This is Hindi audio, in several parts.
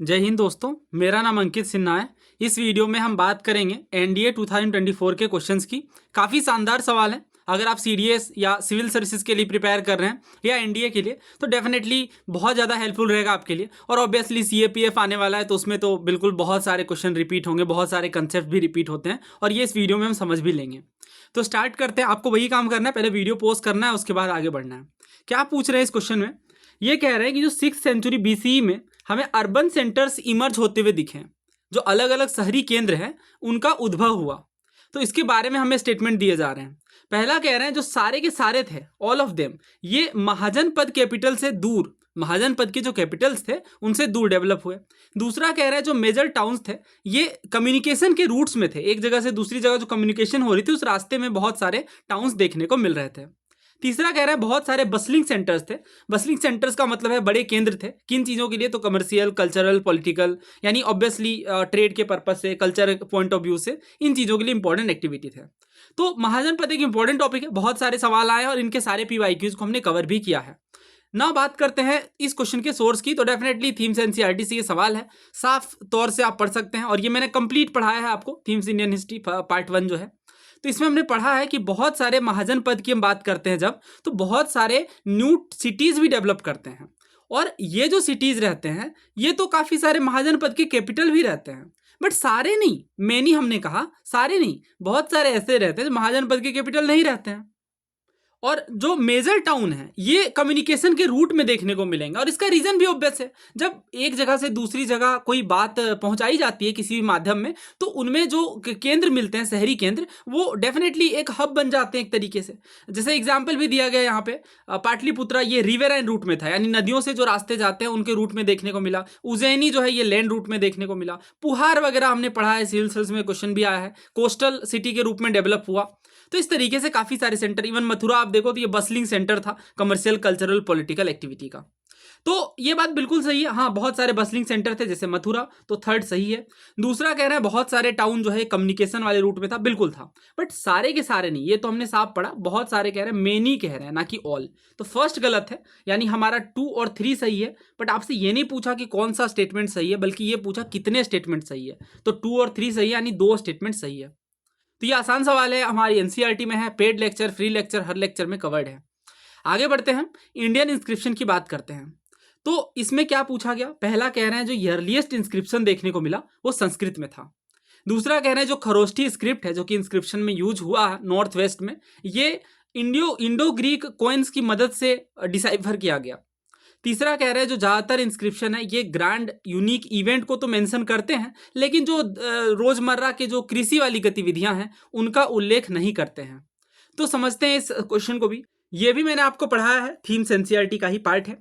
जय हिंद दोस्तों, मेरा नाम अंकित सिन्हा है। इस वीडियो में हम बात करेंगे एनडीए 2024 के क्वेश्चंस की। काफ़ी शानदार सवाल है। अगर आप सीडीएस या सिविल सर्विसेज के लिए प्रिपेयर कर रहे हैं या एनडीए के लिए तो डेफिनेटली बहुत ज़्यादा हेल्पफुल रहेगा आपके लिए। और ऑब्वियसली सीएपीएफ आने वाला है तो उसमें तो बिल्कुल बहुत सारे क्वेश्चन रिपीट होंगे, बहुत सारे कंसेप्ट भी रिपीट होते हैं और ये इस वीडियो में हम समझ भी लेंगे। तो स्टार्ट करते हैं। आपको वही काम करना है, पहले वीडियो पोस्ट करना है, उसके बाद आगे बढ़ना है। क्या पूछ रहे हैं इस क्वेश्चन में? ये कह रहे हैं कि जो 6th सेंचुरी बीसीई में हमें अर्बन सेंटर्स इमर्ज होते हुए दिखे, जो अलग अलग शहरी केंद्र हैं उनका उद्भव हुआ। तो इसके बारे में हमें स्टेटमेंट दिए जा रहे हैं। पहला कह रहे हैं जो सारे के सारे थे, ऑल ऑफ देम, ये महाजनपद कैपिटल से दूर, महाजनपद के जो कैपिटल्स थे उनसे दूर डेवलप हुए। दूसरा कह रहे हैं जो मेजर टाउन्स थे ये कम्युनिकेशन के रूट्स में थे, एक जगह से दूसरी जगह जो कम्युनिकेशन हो रही थी उस रास्ते में बहुत सारे टाउन्स देखने को मिल रहे थे। तीसरा कह रहा है बहुत सारे बसलिंग सेंटर्स थे। बसलिंग सेंटर्स का मतलब है बड़े केंद्र थे। किन चीज़ों के लिए? तो कमर्शियल, कल्चरल, पॉलिटिकल, यानी ऑब्वियसली ट्रेड के पर्पज से, कल्चर पॉइंट ऑफ व्यू से इन चीज़ों के लिए इंपॉर्टेंट एक्टिविटी थे। तो महाजनपद एक इंपॉर्टेंट टॉपिक है, बहुत सारे सवाल आए हैं और इनके सारे पीवाईक्यूज को हमने कवर भी किया है। ना बात करते हैं इस क्वेश्चन के सोर्स की, तो डेफिनेटली थीम्स एनसीईआरटी से ये सवाल है, साफ तौर से आप पढ़ सकते हैं और ये मैंने कंप्लीट पढ़ाया है आपको, थीम्स इंडियन हिस्ट्री पार्ट 1 जो है। तो इसमें हमने पढ़ा है कि बहुत सारे महाजनपद की हम बात करते हैं जब, तो बहुत सारे न्यू सिटीज़ भी डेवलप करते हैं और ये जो सिटीज़ रहते हैं ये तो काफ़ी सारे महाजनपद के कैपिटल भी रहते हैं। बट सारे नहीं, मैनी हमने कहा, सारे नहीं, बहुत सारे ऐसे रहते हैं जो महाजनपद के कैपिटल नहीं रहते हैं। और जो मेजर टाउन है ये कम्युनिकेशन के रूट में देखने को मिलेंगे और इसका रीज़न भी ऑब्वियस है। जब एक जगह से दूसरी जगह कोई बात पहुंचाई जाती है किसी भी माध्यम में तो उनमें जो केंद्र मिलते हैं, शहरी केंद्र, वो डेफिनेटली एक हब बन जाते हैं एक तरीके से। जैसे एग्जाम्पल भी दिया गया यहाँ पे, पाटलिपुत्रा ये रिवेराइन रूट में था, यानी नदियों से जो रास्ते जाते हैं उनके रूट में देखने को मिला। उज्जैनी जो है ये लैंड रूट में देखने को मिला। पुहार वगैरह हमने पढ़ा है, सिविल सर्विस में क्वेश्चन भी आया है, कोस्टल सिटी के रूप में डेवलप हुआ। तो इस तरीके से काफ़ी सारे सेंटर, इवन मथुरा आप देखो तो ये बसलिंग सेंटर था कमर्शियल, कल्चरल, पॉलिटिकल एक्टिविटी का। तो ये बात बिल्कुल सही है। हाँ, बहुत सारे बसलिंग सेंटर थे जैसे मथुरा, तो थर्ड सही है। दूसरा कह रहे हैं बहुत सारे टाउन जो है कम्युनिकेशन वाले रूट में था, बिल्कुल था, बट सारे के सारे नहीं, ये तो हमने साफ पढ़ा। बहुत सारे कह रहे हैं, मेनी कह रहे हैं, ना कि ऑल। तो फर्स्ट गलत है, यानी हमारा 2 और 3 सही है। बट आपसे ये नहीं पूछा कि कौन सा स्टेटमेंट सही है, बल्कि ये पूछा कितने स्टेटमेंट सही है। तो 2 और 3 सही है, यानी 2 स्टेटमेंट सही है। तो ये आसान सवाल है, हमारी एनसीईआरटी में है, पेड लेक्चर, फ्री लेक्चर, हर लेक्चर में कवर्ड है। आगे बढ़ते हैं, इंडियन इंस्क्रिप्शन की बात करते हैं। तो इसमें क्या पूछा गया? पहला कह रहे हैं जो अर्लीस्ट इंस्क्रिप्शन देखने को मिला वो संस्कृत में था। दूसरा कह रहे हैं जो खरोष्ठी स्क्रिप्ट है जो कि इंस्क्रिप्शन में यूज हुआ है नॉर्थ वेस्ट में, ये इंडो ग्रीक कोइंस की मदद से डिसाइफर किया गया। तीसरा कह रहे हैं जो ज़्यादातर इंस्क्रिप्शन है ये ग्रैंड यूनिक इवेंट को तो मेंशन करते हैं, लेकिन जो रोज़मर्रा के जो कृषि वाली गतिविधियां हैं उनका उल्लेख नहीं करते हैं। तो समझते हैं इस क्वेश्चन को भी। ये भी मैंने आपको पढ़ाया है, थीम्स एनसीईआरटी का ही पार्ट है।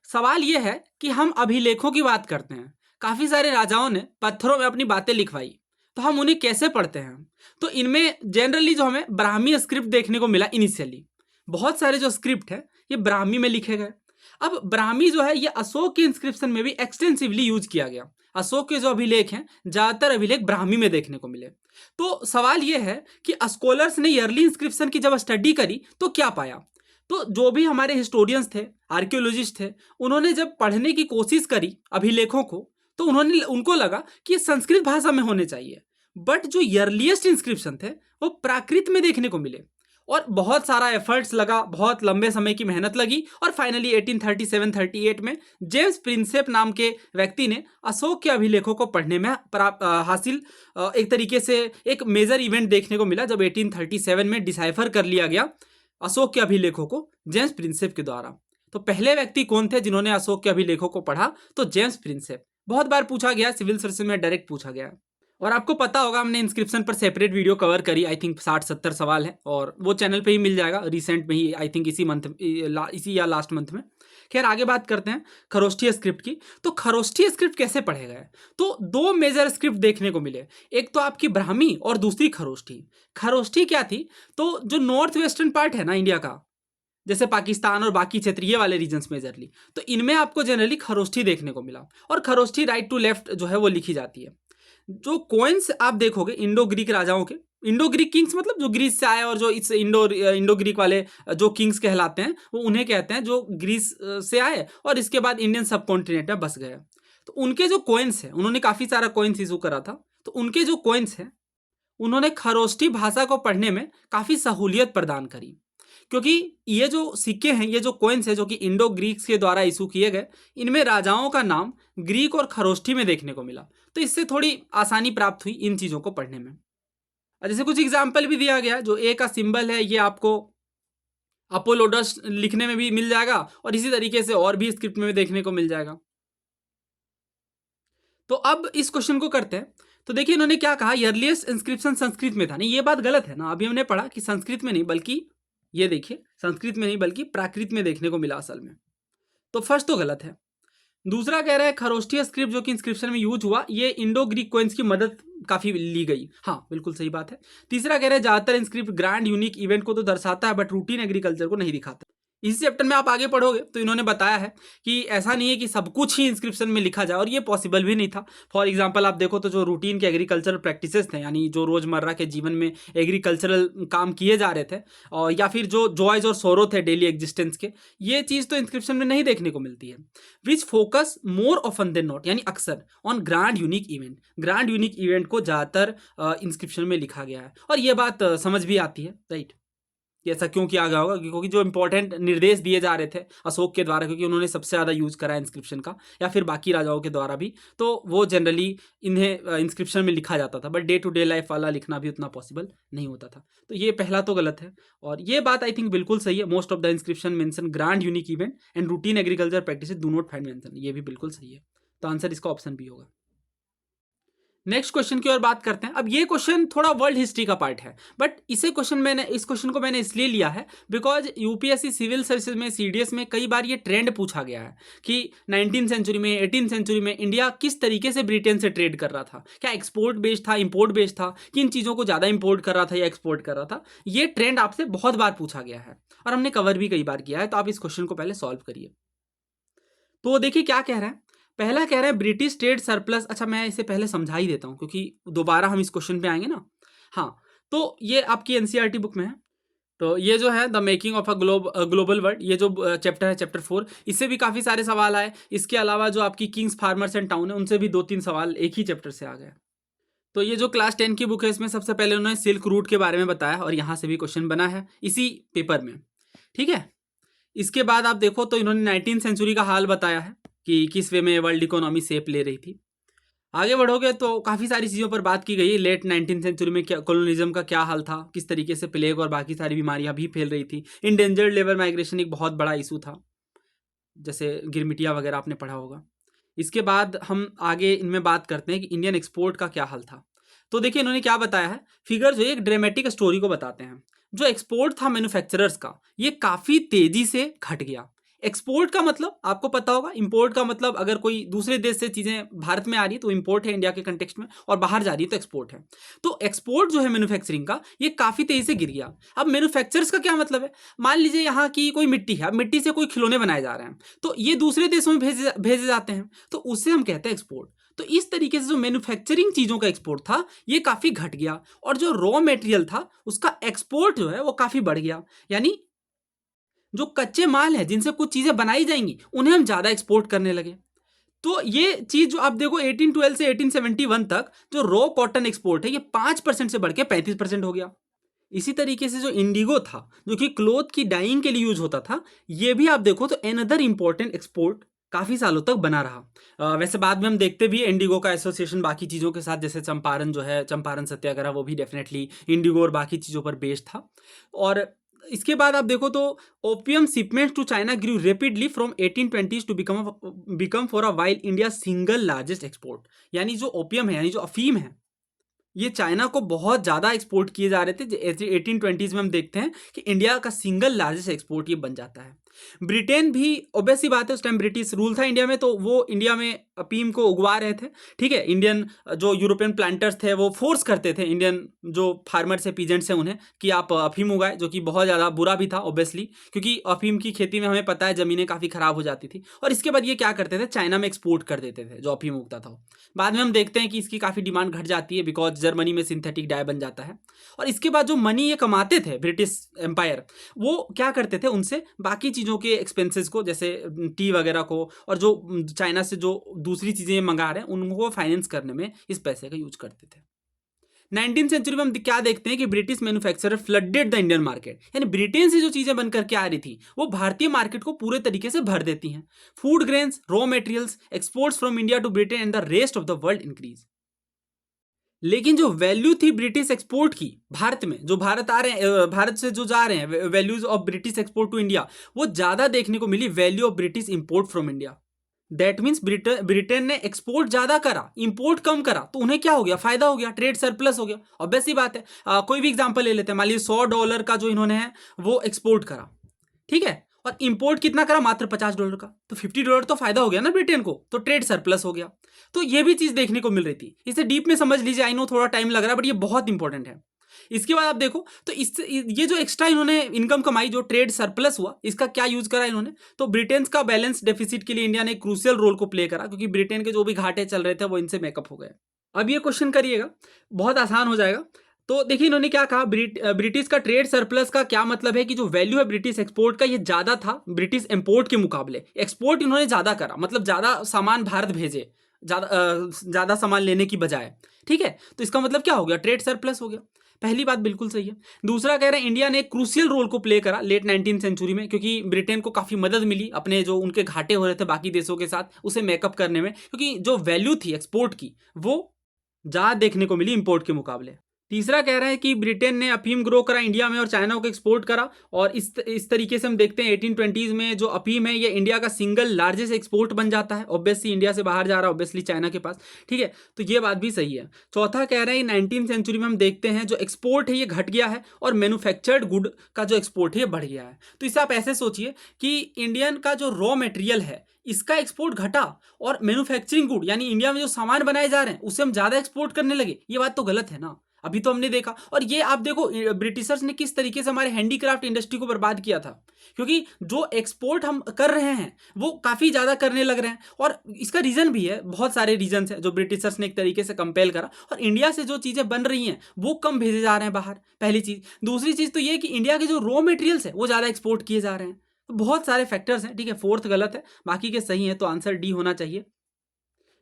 सवाल ये है कि हम अभिलेखों की बात करते हैं, काफ़ी सारे राजाओं ने पत्थरों में अपनी बातें लिखवाई, तो हम उन्हें कैसे पढ़ते हैं? तो इनमें जनरली जो हमें ब्राह्मी स्क्रिप्ट देखने को मिला इनिशियली। बहुत सारे जो स्क्रिप्ट है ये ब्राह्मी में लिखे गए। अब ब्राह्मी जो है ये अशोक के इंस्क्रिप्शन में भी एक्सटेंसिवली यूज किया गया। अशोक के जो अभिलेख हैं ज़्यादातर अभिलेख ब्राह्मी में देखने को मिले। तो सवाल ये है कि स्कॉलर्स ने ईयरली इंस्क्रिप्शन की जब स्टडी करी तो क्या पाया? तो जो भी हमारे हिस्टोरियंस थे, आर्कियोलॉजिस्ट थे, उन्होंने जब पढ़ने की कोशिश करी अभिलेखों को तो उनको लगा कि ये संस्कृत भाषा में होने चाहिए। बट जो ईयरलीस्ट इंस्क्रिप्शन थे वो प्राकृत में देखने को मिले और बहुत सारा एफर्ट्स लगा, बहुत लंबे समय की मेहनत लगी और फाइनली 1837-38 में जेम्स प्रिंसेप नाम के व्यक्ति ने अशोक के अभिलेखों को पढ़ने में हासिल एक तरीके से एक मेजर इवेंट देखने को मिला जब 1837 में डिसाइफर कर लिया गया अशोक के अभिलेखों को जेम्स प्रिंसेप के द्वारा। तो पहले व्यक्ति कौन थे जिन्होंने अशोक के अभिलेखों को पढ़ा? तो जेम्स प्रिंसेप। बहुत बार पूछा गया, सिविल सर्विस में डायरेक्ट पूछा गया। और आपको पता होगा हमने इंस्क्रिप्शन पर सेपरेट वीडियो कवर करी, आई थिंक 60-70 सवाल है और वो चैनल पे ही मिल जाएगा रिसेंट में ही, आई थिंक इसी या लास्ट मंथ में। खैर आगे बात करते हैं खरोष्ठी स्क्रिप्ट की। तो खरोष्ठी स्क्रिप्ट कैसे पढ़े गए? तो 2 मेजर स्क्रिप्ट देखने को मिले, एक तो आपकी ब्राह्मी और दूसरी खरोष्ठी। खरोष्ठी क्या थी? तो जो नॉर्थ वेस्टर्न पार्ट है ना इंडिया का, जैसे पाकिस्तान और बाकी क्षेत्र ये वाले रीजन्स मेजरली, तो इनमें आपको जनरली खरोष्ठी देखने को मिला और खरोष्ठी राइट टू लेफ्ट जो है वो लिखी जाती है। जो कोइंस आप देखोगे इंडो ग्रीक राजाओं के, इंडो ग्रीक किंग्स मतलब जो ग्रीस से आए और जो इस इंडो ग्रीक वाले जो किंग्स कहलाते हैं वो उन्हें कहते हैं जो ग्रीस से आए और इसके बाद इंडियन सब कॉन्टिनेंट में बस गए। तो उनके जो कॉइन्स हैं, उन्होंने काफ़ी सारा कॉइन्स इशू करा था, तो उनके जो कॉइन्स हैं उन्होंने खरोष्ठी भाषा को पढ़ने में काफ़ी सहूलियत प्रदान करी, क्योंकि ये जो सिक्के हैं, ये जो कॉइन्स हैं जो कि इंडो ग्रीक्स के द्वारा इशू किए गए, इनमें राजाओं का नाम ग्रीक और खरोष्ठी में देखने को मिला, तो इससे थोड़ी आसानी प्राप्त हुई इन चीज़ों को पढ़ने में। जैसे कुछ एग्जाम्पल भी दिया गया, जो ए का सिंबल है ये आपको अपोलोडस लिखने में भी मिल जाएगा और इसी तरीके से और भी स्क्रिप्ट में देखने को मिल जाएगा। तो अब इस क्वेश्चन को करते हैं। तो देखिए इन्होंने क्या कहा, अर्लीस्ट इंस्क्रिप्शन संस्कृत में था। नहीं, ये बात गलत है ना, अभी हमने पढ़ा कि संस्कृत में नहीं बल्कि ये देखिए संस्कृत में नहीं बल्कि प्राकृत में देखने को मिला असल में, तो फर्स्ट तो गलत है। दूसरा कह रहा है खरोष्ठीय स्क्रिप्ट जो कि इंस्क्रिप्शन में यूज हुआ ये इंडो ग्रीक कोइंस की मदद काफी ली गई, हाँ बिल्कुल सही बात है। तीसरा कह रहे हैं ज्यादातर इंस्क्रिप्ट ग्रैंड यूनिक इवेंट को तो दर्शाता है बट रूटीन एग्रीकल्चर को नहीं दिखाता। इसी चैप्टर में आप आगे पढ़ोगे तो इन्होंने बताया है कि ऐसा नहीं है कि सब कुछ ही इंस्क्रिप्शन में लिखा जाए, और ये पॉसिबल भी नहीं था। फॉर एग्जांपल आप देखो तो जो रूटीन के एग्रीकल्चरल प्रैक्टिसेस थे, यानी जो रोजमर्रा के जीवन में एग्रीकल्चरल काम किए जा रहे थे, और या फिर जो जॉयज और सोरो थे डेली एग्जिस्टेंस के, ये चीज़ तो इंस्क्रिप्शन में नहीं देखने को मिलती है। Which focus more often than not, यानी अक्सर on grand unique event, grand unique event को ज़्यादातर इंस्क्रिप्शन में लिखा गया है। और ये बात समझ भी आती है, राइट, कि ऐसा क्यों किया गया होगा, क्योंकि जो इंपॉर्टेंट निर्देश दिए जा रहे थे अशोक के द्वारा, क्योंकि उन्होंने सबसे ज़्यादा यूज करा इंस्क्रिप्शन का, या फिर बाकी राजाओं के द्वारा भी, तो वो जनरली इन्हें इंस्क्रिप्शन में लिखा जाता था, but day to day life वाला लिखना भी उतना पॉसिबल नहीं होता था। तो ये पहला तो गलत है, और ये बात आई थिंक बिल्कुल सही है। Most of the inscription mention grand unique event and routine agriculture practice do not find mention, ये भी बिल्कुल सही है। तो आंसर इसका ऑप्शन बी होगा। नेक्स्ट क्वेश्चन की ओर बात करते हैं। अब ये क्वेश्चन थोड़ा वर्ल्ड हिस्ट्री का पार्ट है, बट इस क्वेश्चन को मैंने इसलिए लिया है बिकॉज यूपीएससी सिविल सर्विसेज में, सीडीएस में कई बार ये ट्रेंड पूछा गया है कि 19th सेंचुरी में, 18th सेंचुरी में इंडिया किस तरीके से ब्रिटेन से ट्रेड कर रहा था, क्या एक्सपोर्ट बेस्ड था, इंपोर्ट बेस्ड था, किन चीज़ों को ज़्यादा इंपोर्ट कर रहा था या एक्सपोर्ट कर रहा था। ये ट्रेंड आपसे बहुत बार पूछा गया है और हमने कवर भी कई बार किया है, तो आप इस क्वेश्चन को पहले सॉल्व करिए। तो देखिए क्या कह रहा है। पहला कह रहा है ब्रिटिश ट्रेड सरप्लस। अच्छा, मैं इसे पहले समझा ही देता हूँ क्योंकि दोबारा हम इस क्वेश्चन पे आएंगे ना। हाँ, तो ये आपकी एनसीईआरटी बुक में है। तो ये जो है the making of a global world, ये जो चैप्टर है चैप्टर 4, इससे भी काफ़ी सारे सवाल आए। इसके अलावा जो आपकी किंग्स फार्मर्स एंड टाउन है, उनसे भी 2-3 सवाल एक ही चैप्टर से आ गए। तो ये जो क्लास 10 की बुक है, इसमें सबसे पहले उन्होंने सिल्क रूट के बारे में बताया और यहाँ से भी क्वेश्चन बना है इसी पेपर में, ठीक है। इसके बाद आप देखो तो इन्होंने 19th सेंचुरी का हाल बताया है कि किस वे में वर्ल्ड इकोनॉमी शेप ले रही थी। आगे बढ़ोगे तो काफ़ी सारी चीज़ों पर बात की गई है। लेट 19th सेंचुरी में क्या कॉलोनिज्म का क्या हाल था, किस तरीके से प्लेग और बाकी सारी बीमारियां भी फैल रही थी। इंडेंजर्ड लेबर माइग्रेशन एक बहुत बड़ा इशू था, जैसे गिरमिटिया वगैरह आपने पढ़ा होगा। इसके बाद हम आगे इनमें बात करते हैं कि इंडियन एक्सपोर्ट का क्या हाल था। तो देखिए इन्होंने क्या बताया है, फिगर जो एक ड्रामेटिक स्टोरी को बताते हैं। जो एक्सपोर्ट था मैन्युफैक्चरर्स का, ये काफ़ी तेज़ी से घट गया। एक्सपोर्ट का मतलब आपको पता होगा, इंपोर्ट का मतलब अगर कोई दूसरे देश से चीज़ें भारत में आ रही है तो इंपोर्ट है इंडिया के कंटेक्स्ट में, और बाहर जा रही है तो एक्सपोर्ट है। तो एक्सपोर्ट जो है मैन्युफैक्चरिंग का, ये काफ़ी तेज़ी से गिर गया। अब मैन्युफैक्चरर्स का क्या मतलब है, मान लीजिए यहाँ की कोई मिट्टी है, अब मिट्टी से कोई खिलौने बनाए जा रहे हैं, तो ये दूसरे देशों में भेजे जाते हैं, तो उससे हम कहते हैं एक्सपोर्ट। तो इस तरीके से जो मैन्युफैक्चरिंग चीज़ों का एक्सपोर्ट था ये काफ़ी घट गया, और जो रॉ मटेरियल था उसका एक्सपोर्ट जो है वो काफ़ी बढ़ गया। यानी जो कच्चे माल है जिनसे कुछ चीज़ें बनाई जाएंगी, उन्हें हम ज़्यादा एक्सपोर्ट करने लगे। तो ये चीज़ जो आप देखो 1812 से 1871 तक जो रॉ कॉटन एक्सपोर्ट है, ये 5% से बढ़ के 35% हो गया। इसी तरीके से जो इंडिगो था, जो कि क्लोथ की डाइंग के लिए यूज होता था, ये भी आप देखो तो अनदर इंपॉर्टेंट एक्सपोर्ट काफ़ी सालों तक बना रहा। वैसे बाद में हम देखते भी इंडिगो का एसोसिएशन बाकी चीज़ों के साथ, जैसे चंपारण जो है, चंपारण सत्याग्रह, वो भी डेफिनेटली इंडिगो और बाकी चीज़ों पर बेस्ड था। और इसके बाद आप देखो तो opium shipments to China grew rapidly from 1820s to become for a while India single largest export. यानी जो ओपियम है, यानी जो अफीम है, ये चाइना को बहुत ज़्यादा एक्सपोर्ट किए जा रहे थे। 1820s में हम देखते हैं कि इंडिया का सिंगल लार्जेस्ट एक्सपोर्ट ये बन जाता है। ब्रिटेन भी, ऑब्वियस सी बात है, उस टाइम ब्रिटिश रूल था इंडिया में, तो वो इंडिया में अफीम को उगवा रहे थे, ठीक है। इंडियन जो यूरोपियन प्लांटर्स थे वो फोर्स करते थे इंडियन जो फार्मर्स है, पीजेंट्स हैं, उन्हें कि आप अफीम उगाए, जो कि बहुत ज़्यादा बुरा भी था ऑब्वियसली, क्योंकि अफीम की खेती में हमें पता है ज़मीनें काफ़ी ख़राब हो जाती थी। और इसके बाद ये क्या करते थे, चाइना में एक्सपोर्ट कर देते थे जो अफीम उगता था। बाद में हम देखते हैं कि इसकी काफ़ी डिमांड घट जाती है, बिकॉज जर्मनी में सिंथेटिक डाई बन जाता है। और इसके बाद जो मनी ये कमाते थे ब्रिटिश एम्पायर, वो क्या करते थे, उनसे बाकी चीज़ों चीज़ों के एक्सपेंसेस को, जैसे टी वगैरह को, और जो चाइना से जो दूसरी चीज़ें मंगा रहे हैं उनको फाइनेंस करने में इस पैसे का यूज करते थे। 19वीं सेंचुरी में हम क्या देखते हैं कि British manufacturer flooded the Indian market, यानी ब्रिटेन से जो चीजें बन करके आ रही थी वो भारतीय मार्केट को पूरे तरीके से भर देती हैं। Food grains, raw materials, exports from India to Britain and the rest of the world increase. लेकिन जो वैल्यू थी ब्रिटिश एक्सपोर्ट की भारत में, जो भारत आ रहे हैं, भारत से जो जा रहे हैं, values of British export to India, वो ज्यादा देखने को मिली value of British import from India. That means Britain ने एक्सपोर्ट ज्यादा करा, इंपोर्ट कम करा, तो उन्हें क्या हो गया, फायदा हो गया, ट्रेड सरप्लस हो गया। ऑब्वियस सी बात है। कोई भी एग्जांपल ले लेते हैं, मान लीजिए $100 का जो इन्होंने है वो एक्सपोर्ट करा, ठीक है, और इंपोर्ट कितना करा, मात्र $50 का, तो $50 तो फायदा हो गया ना ब्रिटेन को, तो ट्रेड सरप्लस हो गया। तो ये भी चीज देखने को मिल रही थी। इसे डीप में समझ लीजिए, आई नो थोड़ा टाइम लग रहा है बट ये बहुत इंपॉर्टेंट है। इसके बाद आप देखो तो ये जो एक्स्ट्रा इन्होंने इनकम कमाई, जो ट्रेड सरप्लस हुआ, इसका क्या यूज करा इन्होंने, तो ब्रिटेन का बैलेंस डेफिसिट के लिए इंडिया ने क्रूशियल रोल को प्ले करा, क्योंकि ब्रिटेन के जो भी घाटे चल रहे थे वो इनसे मेकअप हो गए। अब ये क्वेश्चन करिएगा, बहुत आसान हो जाएगा। तो देखिए इन्होंने क्या कहा, ब्रिटिश का ट्रेड सरप्लस का क्या मतलब है कि जो वैल्यू है ब्रिटिश एक्सपोर्ट का ये ज्यादा था ब्रिटिश इंपोर्ट के मुकाबले। एक्सपोर्ट इन्होंने ज्यादा करा, मतलब ज्यादा सामान भारत भेजे, ज्यादा सामान लेने की बजाय, ठीक है, तो इसका मतलब क्या हो गया, ट्रेड सरप्लस हो गया। पहली बात बिल्कुल सही है। दूसरा कह रहे हैं इंडिया ने एक क्रूशियल रोल को प्ले करा लेट 19वीं सेंचुरी में, क्योंकि ब्रिटेन को काफी मदद मिली अपने जो उनके घाटे हो रहे थे बाकी देशों के साथ उसे मेकअप करने में, क्योंकि जो वैल्यू थी एक्सपोर्ट की वो ज्यादा देखने को मिली इंपोर्ट के मुकाबले। तीसरा कह रहा है कि ब्रिटेन ने अफीम ग्रो करा इंडिया में और चाइना को एक्सपोर्ट करा, और इस तरीके से हम देखते हैं 1820s में जो अफीम है ये इंडिया का सिंगल लार्जेस्ट एक्सपोर्ट बन जाता है। ऑब्वियसली इंडिया से बाहर जा रहा है, ऑब्वियसली चाइना के पास, ठीक है, तो ये बात भी सही है। चौथा कह रहे हैं 19वीं सेंचुरी में हम देखते हैं जो एक्सपोर्ट है ये घट गया है और मैन्युफैक्चर्ड गुड का जो एक्सपोर्ट है ये बढ़ गया है। तो इसे आप ऐसे सोचिए कि इंडियन का जो रॉ मटेरियल है इसका एक्सपोर्ट घटा, और मैन्युफैक्चरिंग गुड यानी इंडिया में जो सामान बनाए जा रहे हैं उसे हम ज्यादा एक्सपोर्ट करने लगे। ये बात तो गलत है ना, अभी तो हमने देखा। और ये आप देखो ब्रिटिशर्स ने किस तरीके से हमारे हैंडीक्राफ्ट इंडस्ट्री को बर्बाद किया था, क्योंकि जो एक्सपोर्ट हम कर रहे हैं वो काफ़ी ज़्यादा करने लग रहे हैं, और इसका रीज़न भी है, बहुत सारे रीजंस हैं जो ब्रिटिशर्स ने एक तरीके से कंपेल करा, और इंडिया से जो चीज़ें बन रही हैं वो कम भेजे जा रहे हैं बाहर, पहली चीज़। दूसरी चीज़ तो ये कि इंडिया के जो रॉ मटेरियल्स है वो ज़्यादा एक्सपोर्ट किए जा रहे हैं। तो बहुत सारे फैक्टर्स हैं, ठीक है, फोर्थ गलत है, बाकी के सही है, तो आंसर डी होना चाहिए।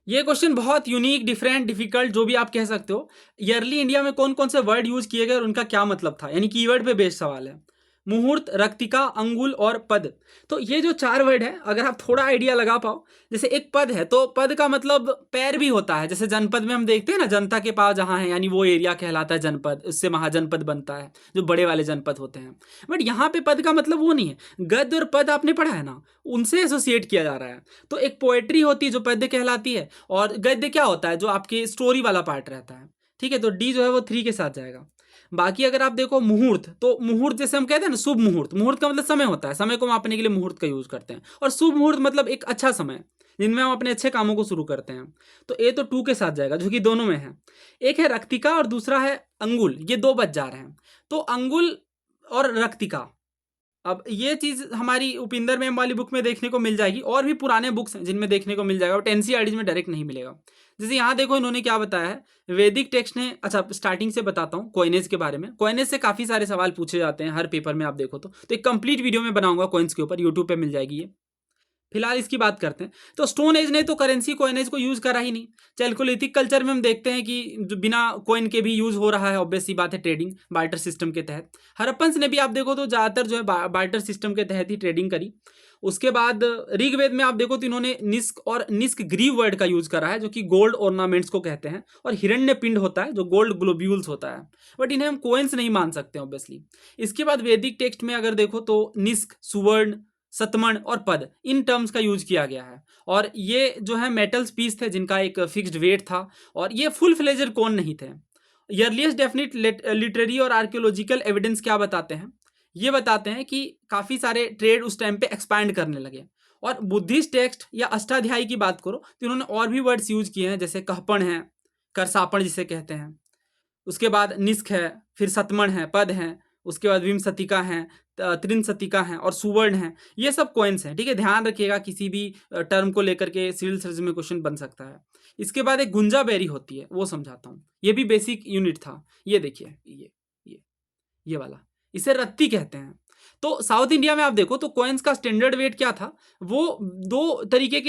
ये क्वेश्चन बहुत यूनिक, डिफरेंट, डिफिकल्ट जो भी आप कह सकते हो। ईयरली इंडिया में कौन कौन से वर्ड यूज किए गए और उनका क्या मतलब था, यानी कीवर्ड पे बेस्ड सवाल है। मुहूर्त, रक्तिका, अंगुल और पद। तो ये जो 4 वर्ड है, अगर आप थोड़ा आइडिया लगा पाओ, जैसे एक पद है तो पद का मतलब पैर भी होता है, जैसे जनपद में हम देखते हैं ना, जनता के पास जहाँ है यानी वो एरिया कहलाता है जनपद, उससे महाजनपद बनता है, जो बड़े वाले जनपद होते हैं। बट यहाँ पे पद का मतलब वो नहीं है। गद्य और पद आपने पढ़ा है ना, उनसे एसोसिएट किया जा रहा है। तो एक पोएट्री होती है जो पद्य कहलाती है, और गद्य क्या होता है, जो आपके स्टोरी वाला पार्ट रहता है, ठीक है, तो डी जो है वो 3 के साथ जाएगा। बाकी अगर आप देखो मुहूर्त, तो मुहूर्त जैसे हम कहते हैं ना शुभ मुहूर्त, मुहूर्त का मतलब समय होता है, समय को मापने के लिए मुहूर्त का यूज करते हैं, और शुभ मुहूर्त मतलब एक अच्छा समय जिनमें हम अपने अच्छे कामों को शुरू करते हैं। तो ए तो 2 के साथ जाएगा, जो कि दोनों में है। एक है रक्तिका और दूसरा है अंगुल, ये 2 बच जा रहे हैं। तो अंगुल और रक्तिका, अब ये चीज़ हमारी उपिंदर मैम वाली बुक में देखने को मिल जाएगी, और भी पुराने बुक्स हैं जिनमें देखने को मिल जाएगा, बट एनसीईआरटी में डायरेक्ट नहीं मिलेगा। जैसे यहाँ देखो इन्होंने क्या बताया है, वैदिक टेक्स्ट ने, अच्छा स्टार्टिंग से बताता हूँ कॉइनेज के बारे में। कॉइनेज से काफ़ी सारे सवाल पूछे जाते हैं हर पेपर में, आप देखो तो एक कंप्लीट वीडियो में बनाऊंगा कॉइन्स के ऊपर, यूट्यूब पे मिल जाएगी ये। फिलहाल इसकी बात करते हैं। तो स्टोन एज ने तो करेंसी कॉइनेज को यूज करा ही नहीं। चैल्कोलिथिक कल्चर में हम देखते हैं कि जो बिना कॉइन के भी यूज हो रहा है, ऑब्वियस सी बात है, ट्रेडिंग बार्टर सिस्टम के तहत। हड़प्पन्स ने भी आप देखो तो ज़्यादातर जो है बार्टर सिस्टम के तहत ही ट्रेडिंग करी। उसके बाद ऋग्वेद में आप देखो तो इन्होंने निस्क और निस्क ग्रीव वर्ड का यूज करा है, जो कि गोल्ड ऑर्नामेंट्स को कहते हैं, और हिरण्य पिंड होता है जो गोल्ड ग्लोब्यूल्स होता है, बट इन्हें हम कोइंस नहीं मान सकते ऑब्वियसली। इसके बाद वैदिक टेक्स्ट में अगर देखो तो निस्क, सुवर्ण, सतमण और पद, इन टर्म्स का यूज किया गया है, और ये जो है मेटल्स पीस थे जिनका एक फिक्स्ड वेट था, और ये फुल फ्लेजर कॉइन नहीं थे। अर्लीस्ट डेफिनिट लिटरेरी और आर्कियोलॉजिकल एविडेंस क्या बताते हैं, ये बताते हैं कि काफ़ी सारे ट्रेड उस टाइम पे एक्सपैंड करने लगे। और बुद्धिस्ट टेक्स्ट या अष्टाध्यायी की बात करो तो इन्होंने और भी वर्ड्स यूज किए हैं, जैसे कहपण है, करसापण जिसे कहते हैं, उसके बाद निस्क है, फिर सतमण है, पद है, उसके बाद विमसतिका है, त्रिनसतिका है और सुवर्ण है। ये सब कॉइन्स हैं, ठीक है, ध्यान रखिएगा, किसी भी टर्म को लेकर के सिविल सर्विस में क्वेश्चन बन सकता है। इसके बाद एक गुंजा बेरी होती है, वो समझाता हूँ, ये भी बेसिक यूनिट था। ये देखिए, ये वाला, इसे रत्ती कहते हैं। तो साउथ इंडिया में आप देखो तो कॉइन्स का स्टैंडर्ड वेट क्या था, वो दो तरीके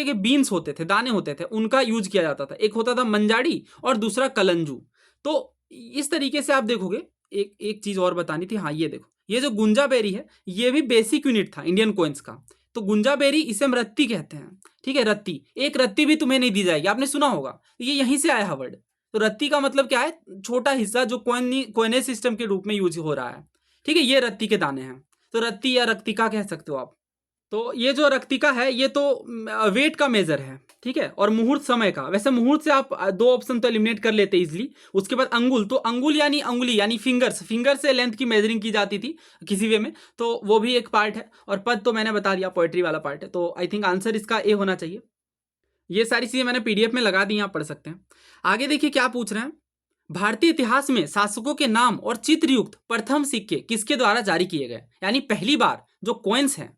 के बीन्स होते थे, दाने होते थे, उनका यूज किया जाता था। एक होता था मंजाड़ी और दूसरा कलंजू। तो इस तरीके से आप देखोगे। एक एक चीज और बतानी थी, हाँ ये देखो, ये जो गुंजा बेरी है ये भी बेसिक यूनिट था इंडियन कॉइन्स का। तो गुंजा बेरी इसे हम रत्ती कहते हैं, ठीक है, रत्ती। एक रत्ती भी तुम्हें नहीं दी जाएगी, आपने सुना होगा, ये यहीं से आया है वर्ड। तो रत्ती का मतलब क्या है, छोटा हिस्सा जो कॉइनेज सिस्टम के रूप में यूज हो रहा है, ठीक है, ये रत्ती के दाने हैं। तो रत्ती या रक्तिका कह सकते हो आप। तो ये जो रक्तिका है ये तो वेट का मेजर है, ठीक है। और मुहूर्त समय का, वैसे मुहूर्त से आप दो ऑप्शन तो एलिमिनेट कर लेते इजिली। उसके बाद अंगुल, तो अंगुल यानी अंगुली यानी फिंगर्स, फिंगर से लेंथ की मेजरिंग की जाती थी किसी वे में, तो वो भी एक पार्ट है। और पद तो मैंने बता दिया, पोएट्री वाला पार्ट है। तो आई थिंक आंसर इसका ए होना चाहिए। ये सारी चीजें मैंने पीडीएफ में लगा दी, आप पढ़ सकते हैं। आगे देखिए क्या पूछ रहे हैं। भारतीय इतिहास में शासकों के नाम और चित्रयुक्त प्रथम सिक्के किसके द्वारा जारी किए गए, यानी पहली बार जो कॉइन्स हैं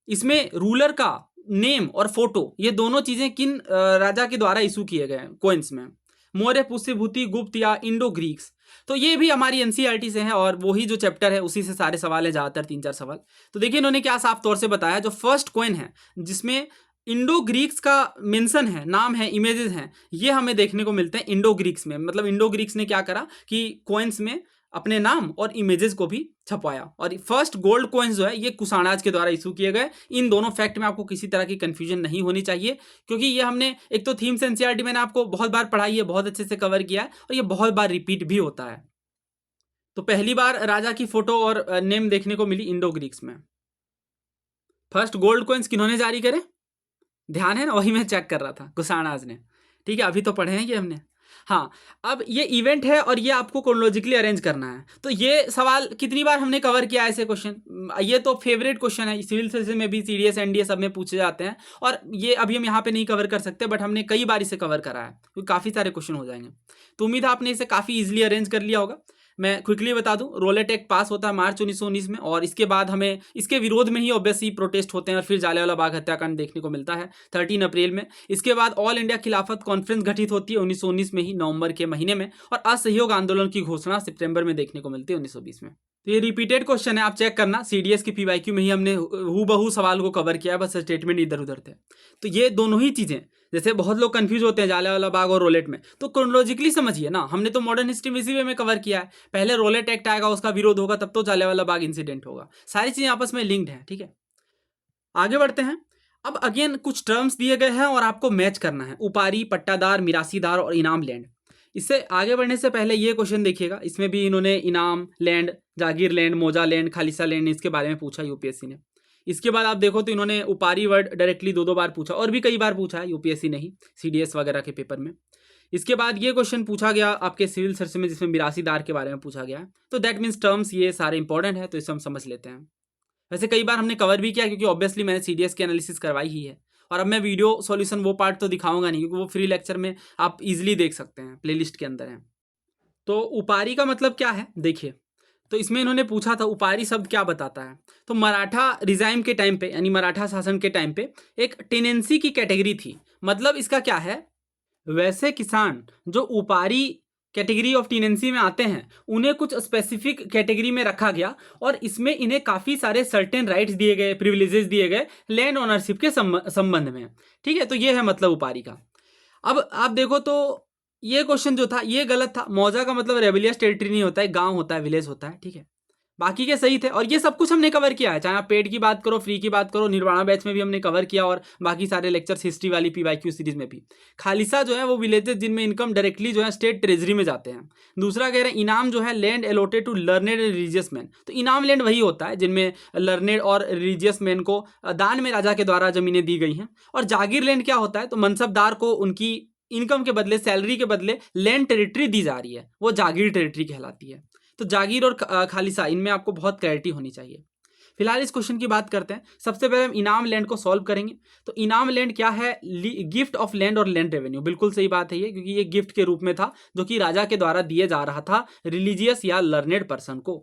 इसमें रूलर का नेम और फोटो, ये दोनों चीजें किन राजा के द्वारा इशू किए गए हैं कॉइन्स में। मौर्य, पुष्यभूति, गुप्त या इंडो ग्रीक्स। तो ये भी हमारी एनसीईआरटी से है और वही जो चैप्टर है उसी से सारे सवाल है, ज्यादातर 3-4 सवाल। तो देखिए इन्होंने क्या साफ तौर से बताया, जो फर्स्ट कॉइन है जिसमें इंडो ग्रीक्स का मेंशन है, नाम है, इमेजेस हैं, ये हमें देखने को मिलते हैं इंडो ग्रीक्स में। मतलब इंडो ग्रीक्स ने क्या करा कि कॉइन्स में अपने नाम और इमेजेस को भी छपवाया। और फर्स्ट गोल्ड कॉइन्स जो है ये कुशाणाज के द्वारा इशू किए गए। इन दोनों फैक्ट में आपको किसी तरह की कंफ्यूजन नहीं होनी चाहिए, क्योंकि ये हमने एक तो थीम्स एनसीईआरटी मैंने आपको बहुत बार पढ़ाई है, बहुत अच्छे से कवर किया है और ये बहुत बार रिपीट भी होता है। तो पहली बार राजा की फोटो और नेम देखने को मिली इंडो ग्रीक्स में। फर्स्ट गोल्ड कॉइन्स किन्होंने जारी करे, ध्यान है ना, वही मैं चेक कर रहा था, कुशाणाज ने। ठीक है, अभी तो पढ़े हैं ये हमने। हाँ, अब ये इवेंट है और ये आपको क्रोनोलॉजिकली अरेंज करना है। तो ये सवाल कितनी बार हमने कवर किया ऐसे क्वेश्चन, ये तो फेवरेट क्वेश्चन है, सिविल सर्विसेज में भी, सीडीएस एनडीए सब में पूछे जाते हैं। और ये अभी हम यहाँ पे नहीं कवर कर सकते, बट हमने कई बार इसे कवर करा है क्योंकि काफ़ी सारे क्वेश्चन हो जाएंगे। तो उम्मीद है आपने इसे काफ़ी ईजिली अरेंज कर लिया होगा। मैं क्विकली बता दूं, रोलेट एक्ट पास होता है मार्च 1919 में, और इसके बाद हमें इसके विरोध में ही ऑब्वियसली प्रोटेस्ट होते हैं और फिर जालियांवाला बाग हत्याकांड देखने को मिलता है 13 अप्रैल में। इसके बाद ऑल इंडिया खिलाफत कॉन्फ्रेंस गठित होती है 1919 में ही, नवंबर के महीने में, और असहयोग आंदोलन की घोषणा सितंबर में देखने को मिलती है 1920 में। तो ये रिपीटेड क्वेश्चन है, आप चेक करना, सीडीएस की पीवाईक्यू में ही हमने हूबहू सवाल को कवर किया है, बस स्टेटमेंट इधर उधर थे। तो ये दोनों ही चीजें, जैसे बहुत लोग कंफ्यूज होते हैं जालियांवाला बाग और रोलेट में, तो क्रोनोलॉजिकली समझिए ना, हमने तो मॉडर्न हिस्ट्री में इसी वे में कवर किया है। पहले रोलेट एक्ट आएगा, उसका विरोध होगा, तब तो जालियांवाला बाग इंसिडेंट होगा। सारी चीजें आपस में लिंक्ड हैं, ठीक है। आगे बढ़ते हैं। अब अगेन कुछ टर्म्स दिए गए हैं और आपको मैच करना है, उपारी, पट्टादार, मिरासीदार और इनाम लैंड। इससे आगे बढ़ने से पहले ये क्वेश्चन देखिएगा, इसमें भी इन्होंने इनाम लैंड, जागीर लैंड, मौजा लैंड, खालिसा लैंड, इसके बारे में पूछा यूपीएससी ने। इसके बाद आप देखो तो इन्होंने उपारी वर्ड डायरेक्टली 2-2 बार पूछा, और भी कई बार पूछा है यूपीएससी ने ही, सीडीएस वगैरह के पेपर में। इसके बाद ये क्वेश्चन पूछा गया आपके सिविल सर्विस में, जिसमें मिरासीदार के बारे में पूछा गया है। तो दैट मीन्स टर्म्स ये सारे इंपॉर्टेंट है, तो इसे हम समझ लेते हैं। वैसे कई बार हमने कवर भी किया, क्योंकि ऑब्वियसली मैंने सीडीएस की एनालिसिस करवाई ही है। और अब मैं वीडियो सॉल्यूशन वो पार्ट तो दिखाऊंगा नहीं, क्योंकि वो फ्री लेक्चर में आप इजीली देख सकते हैं, प्लेलिस्ट के अंदर है। तो उपारी का मतलब क्या है देखिए, तो इसमें इन्होंने पूछा था उपारी शब्द क्या बताता है। तो मराठा रिजाइम के टाइम पे, यानी मराठा शासन के टाइम पे, एक टेनेंसी की कैटेगरी थी। मतलब इसका क्या है, वैसे किसान जो उपारी कैटेगरी ऑफ टीनेंसी में आते हैं उन्हें कुछ स्पेसिफिक कैटेगरी में रखा गया, और इसमें इन्हें काफ़ी सारे सर्टेन राइट्स दिए गए, प्रिविलेजेस दिए गए लैंड ओनरशिप के संबंध में, ठीक है। तो ये है मतलब उपारी का। अब आप देखो तो ये क्वेश्चन जो था ये गलत था। मौजा का मतलब रेबेलियस टेरिटरी नहीं होता है, गांव होता है, विलेज होता है, ठीक है। बाकी के सही थे, और ये सब कुछ हमने कवर किया है, चाहे आप पेड की बात करो, फ्री की बात करो, निर्वाणा बैच में भी हमने कवर किया, और बाकी सारे लेक्चर्स हिस्ट्री वाली पीवाईक्यू सीरीज में भी। खालिसा जो है वो विलेजेस जिनमें इनकम डायरेक्टली जो है स्टेट ट्रेजरी में जाते हैं। दूसरा कह रहे हैं इनाम जो है land allotted to learned and religious man. तो इनाम लैंड वही होता है जिनमें लर्नेड और रिलीजियस मैन को दान में राजा के द्वारा जमीनें दी गई हैं। और जागीर लैंड क्या होता है, तो मनसबदार को उनकी इनकम के बदले, सैलरी के बदले लैंड टेरिटरी दी जा रही है, वो जागीर टेरिटरी कहलाती है। तो जागीर और खालिसा, इनमें आपको बहुत क्लैरिटी होनी चाहिए। फिलहाल इस क्वेश्चन की बात करते हैं। सबसे पहले हम इनाम लैंड को सॉल्व करेंगे। तो इनाम लैंड क्या है, गिफ्ट ऑफ लैंड और लैंड रेवेन्यू। बिल्कुल सही बात है ये, क्योंकि ये गिफ्ट के रूप में था जो कि राजा के द्वारा दिए जा रहा था रिलीजियस या लर्नेड पर्सन को।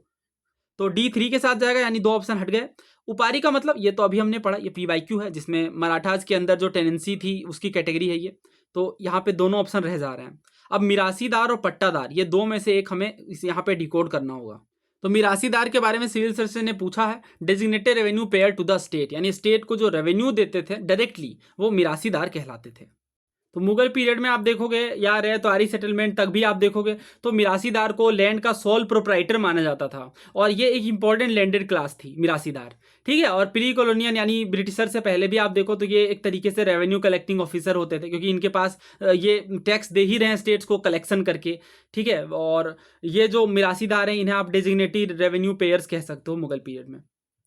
तो D3 के साथ जाएगा, यानी 2 ऑप्शन हट गए। उपारी का मतलब ये तो अभी हमने पढ़ा, ये पीवाईक्यू है, जिसमें मराठाज के अंदर जो टेनेंसी थी उसकी कैटेगरी है ये। तो यहाँ पे दोनों ऑप्शन रह जा रहे हैं। अब मिरासीदार और पट्टादार, ये दो में से एक हमें यहाँ पे डिकोड करना होगा। तो मिरासीदार के बारे में सिविल सर्विसेज ने पूछा है, designated revenue payer to the state, यानी स्टेट को जो रेवेन्यू देते थे डायरेक्टली वो मिरासीदार कहलाते थे। तो मुगल पीरियड में आप देखोगे या रैयतवारी सेटलमेंट तक भी आप देखोगे तो मिरासीदार को लैंड का सोल प्रोप्राइटर माना जाता था और ये एक इंपॉर्टेंट लैंडेड क्लास थी मिरासीदार, ठीक है। और प्री कॉलोनियल यानी ब्रिटिशर से पहले भी आप देखो तो ये एक तरीके से रेवेन्यू कलेक्टिंग ऑफिसर होते थे, क्योंकि इनके पास ये टैक्स दे ही रहे हैं स्टेट्स को कलेक्शन करके, ठीक है। और ये जो मिरासीदार हैं इन्हें आप डेजिग्नेटेड रेवेन्यू पेयर्स कह सकते हो। मुगल पीरियड में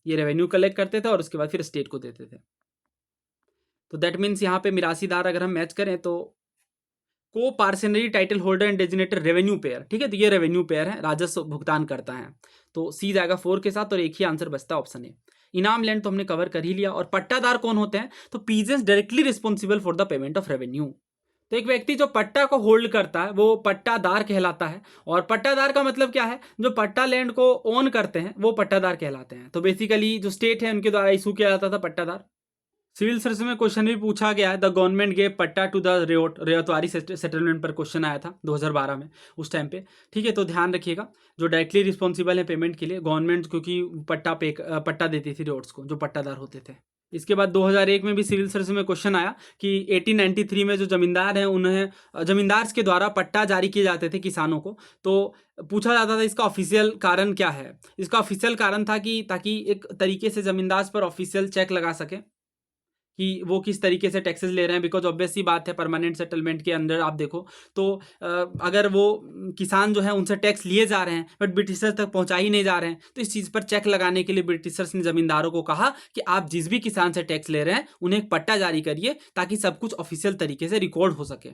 ये रेवेन्यू कलेक्ट करते थे और उसके बाद फिर स्टेट को देते थे। तो दैट मीन्स यहाँ पे मिरासीदार अगर हम मैच करें तो को parcenary title holder and designated revenue payer, ठीक है। तो ये रेवेन्यू पेयर है, राजस्व भुगतान करता है। तो सी जाएगा 4 के साथ और एक ही आंसर बचता है ऑप्शन ए। इनाम लैंड तो हमने कवर कर ही लिया। और पट्टादार कौन होते हैं? तो peasants directly responsible for the payment of revenue. तो एक व्यक्ति जो पट्टा को होल्ड करता है वो पट्टादार कहलाता है। और पट्टादार का मतलब क्या है? जो पट्टा लैंड को ओन करते हैं वो पट्टादार कहलाते हैं। तो बेसिकली जो स्टेट है उनके द्वारा इशू किया जाता था पट्टादार। सिविल सर्विस में क्वेश्चन भी पूछा गया है, द गवर्नमेंट गेव पट्टा टू द रेयतवारी सेटलमेंट पर क्वेश्चन आया था 2012 में उस टाइम पे, ठीक है। तो ध्यान रखिएगा जो डायरेक्टली रिस्पॉन्सिबल है पेमेंट के लिए गवर्नमेंट, क्योंकि पट्टा देती थी रोड्स को जो पट्टादार होते थे। इसके बाद 2001 में भी सिविल सर्विस में क्वेश्चन आया कि 1893 में जो जमींदार हैं उन्हें जमींदार के द्वारा पट्टा जारी किए जाते थे किसानों को। तो पूछा जाता था इसका ऑफिशियल कारण क्या है? इसका ऑफिशियल कारण था कि ताकि एक तरीके से जमींदार पर ऑफिशियल चेक लगा सके कि वो किस तरीके से टैक्सेस ले रहे हैं। बिकॉज ऑब्वियस सी बात है परमानेंट सेटलमेंट के अंदर आप देखो तो अगर वो किसान जो है उनसे टैक्स लिए जा रहे हैं बट ब्रिटिशर्स तक पहुंचा ही नहीं जा रहे हैं, तो इस चीज़ पर चेक लगाने के लिए ब्रिटिशर्स ने जमींदारों को कहा कि आप जिस भी किसान से टैक्स ले रहे हैं उन्हें एक पट्टा जारी करिए ताकि सब कुछ ऑफिशियल तरीके से रिकॉर्ड हो सके।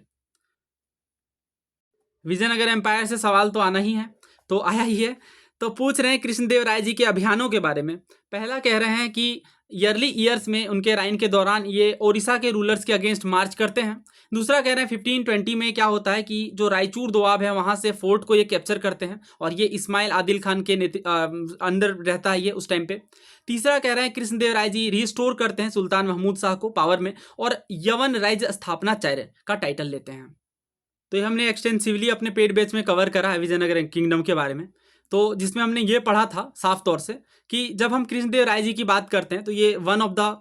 विजयनगर एम्पायर से सवाल तो आना ही है, तो आया ही है। तो पूछ रहे हैं कृष्णदेव राय जी के अभियानों के बारे में। पहला कह रहे हैं कि ईयरली ईयर्स में उनके राइन के दौरान ये ओडिशा के रूलर्स के अगेंस्ट मार्च करते हैं। दूसरा कह रहे हैं 1520 में क्या होता है कि जो रायचूर दोआब है वहाँ से फोर्ट को ये कैप्चर करते हैं और ये इस्माइल आदिल खान के अंडर रहता है ये उस टाइम पे। तीसरा कह रहे हैं कृष्णदेव राय जी रिस्टोर करते हैं सुल्तान महमूद शाह को पावर में और यवन राज्य स्थापनाचार्य का टाइटल लेते हैं। तो ये हमने एक्सटेंसिवली अपने पेड बैच में कवर करा है विजयनगर किंगडम के बारे में। तो जिसमें हमने ये पढ़ा था साफ तौर से कि जब हम कृष्णदेव राय जी की बात करते हैं तो ये वन ऑफ द